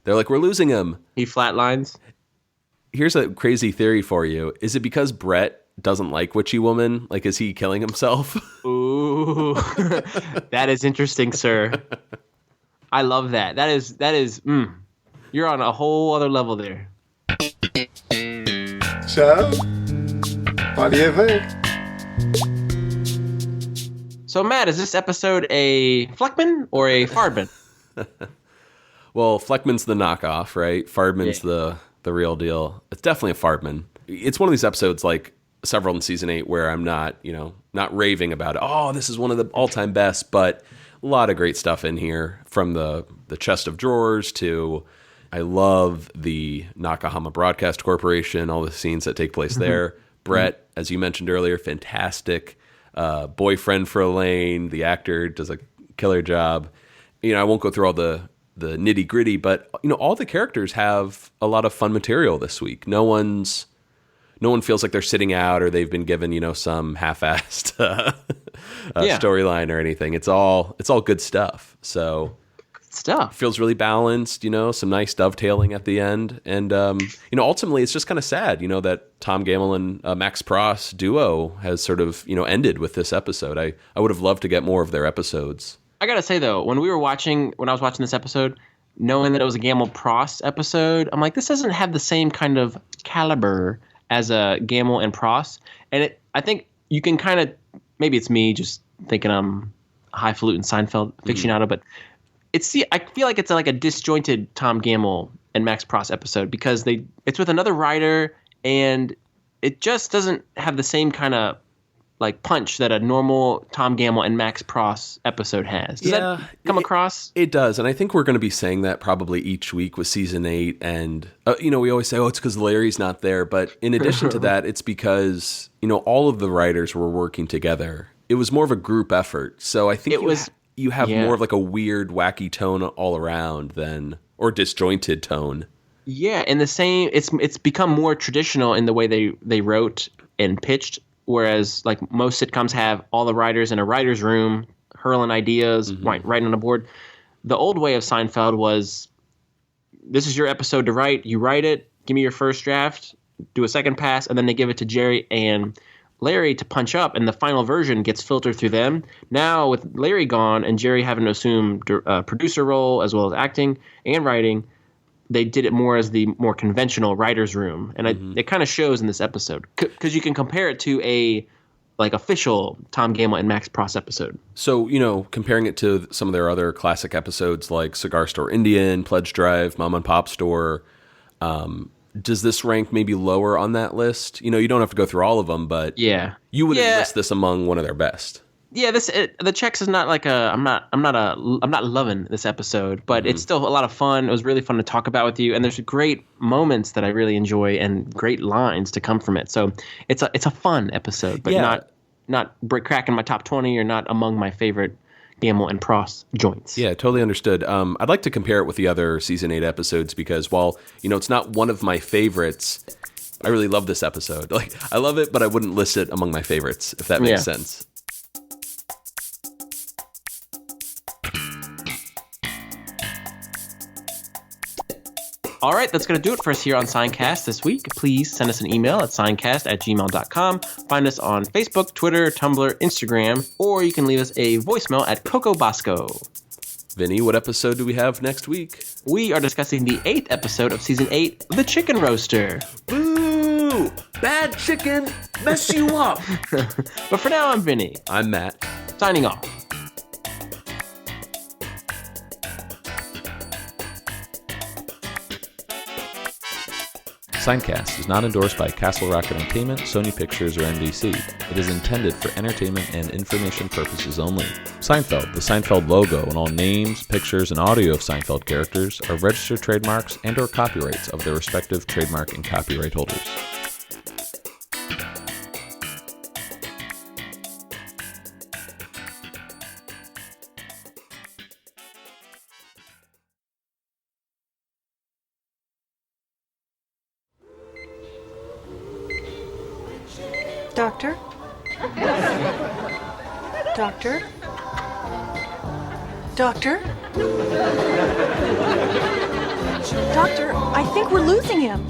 they're like, we're losing him. He flatlines. Here's a crazy theory for you. Is it because Brett doesn't like Witchy Woman? Like, is he killing himself? Ooh. That is interesting, sir. I love that. That is, you're on a whole other level there. So, what do you think? So, Matt, is this episode a Fleckman or a Farbman? Well, Fleckman's the knockoff, right? Farbman's the real deal. It's definitely a Farbman. It's one of these episodes, like several in season 8, where I'm not raving about it. Oh, this is one of the all-time best, but a lot of great stuff in here, from the chest of drawers to I love the Nakahama Broadcast Corporation, all the scenes that take place there. Brett, as you mentioned earlier, fantastic. Boyfriend for Elaine, the actor does a killer job. I won't go through all the nitty gritty, but all the characters have a lot of fun material this week. No one feels like they're sitting out or they've been given some half-assed storyline or anything. It's all good stuff. So feels really balanced. Some nice dovetailing at the end, and ultimately it's just kind of sad. That Tom Gammill and Max Pross duo has sort of ended with this episode. I would have loved to get more of their episodes. I gotta say though, when I was watching this episode, knowing that it was a Gammill Pross episode, I'm like, this doesn't have the same kind of caliber as a Gammill and Pross, and I think you can kind of, maybe it's me just thinking I'm a highfalutin Seinfeld aficionado, but I feel like it's like a disjointed Tom Gammill and Max Pross episode because it's with another writer and it just doesn't have the same kind of like punch that a normal Tom Gammill and Max Pross episode has. Does that come across? It does, and I think we're going to be saying that probably each week with season 8. And we always say, "Oh, it's because Larry's not there," but in addition to that, it's because all of the writers were working together. It was more of a group effort, so I think you have more of like a weird, wacky tone all around or disjointed tone. Yeah, and it's become more traditional in the way they wrote and pitched. Whereas, like, most sitcoms have all the writers in a writer's room hurling ideas, writing on a board. The old way of Seinfeld was, this is your episode to write. You write it, give me your first draft, do a second pass, and then they give it to Jerry and Larry to punch up, and the final version gets filtered through them. Now, with Larry gone and Jerry having to assume a producer role as well as acting and writing, they did it more as the more conventional writer's room. And it kind of shows in this episode. Because you can compare it to a official Tom Gammill and Max Pross episode. So, comparing it to some of their other classic episodes like Cigar Store Indian, Pledge Drive, Mom and Pop Store, does this rank maybe lower on that list? You don't have to go through all of them, but you would list this among one of their best. Yeah, the checks is not like I'm not loving this episode, but it's still a lot of fun. It was really fun to talk about with you, and there's great moments that I really enjoy and great lines to come from it. So it's a fun episode, but not cracking my top 20 or not among my favorite Gammill and Pross joints. Yeah, totally understood. I'd like to compare it with the other season 8 episodes because while it's not one of my favorites, I really love this episode. Like, I love it, but I wouldn't list it among my favorites, if that makes sense. All right, that's going to do it for us here on Seincast this week. Please send us an email at seincast@gmail.com. Find us on Facebook, Twitter, Tumblr, Instagram, or you can leave us a voicemail at Coco Bosco. Vinny, what episode do we have next week? We are discussing the 8th episode of Season 8, The Chicken Roaster. Boo! Bad chicken, mess you up. But for now, I'm Vinny. I'm Matt. Signing off. Seincast is not endorsed by Castle Rock Entertainment, Sony Pictures, or NBC. It is intended for entertainment and information purposes only. Seinfeld, the Seinfeld logo, and all names, pictures, and audio of Seinfeld characters are registered trademarks and/or copyrights of their respective trademark and copyright holders. Doctor? Doctor? Doctor? Doctor, I think we're losing him.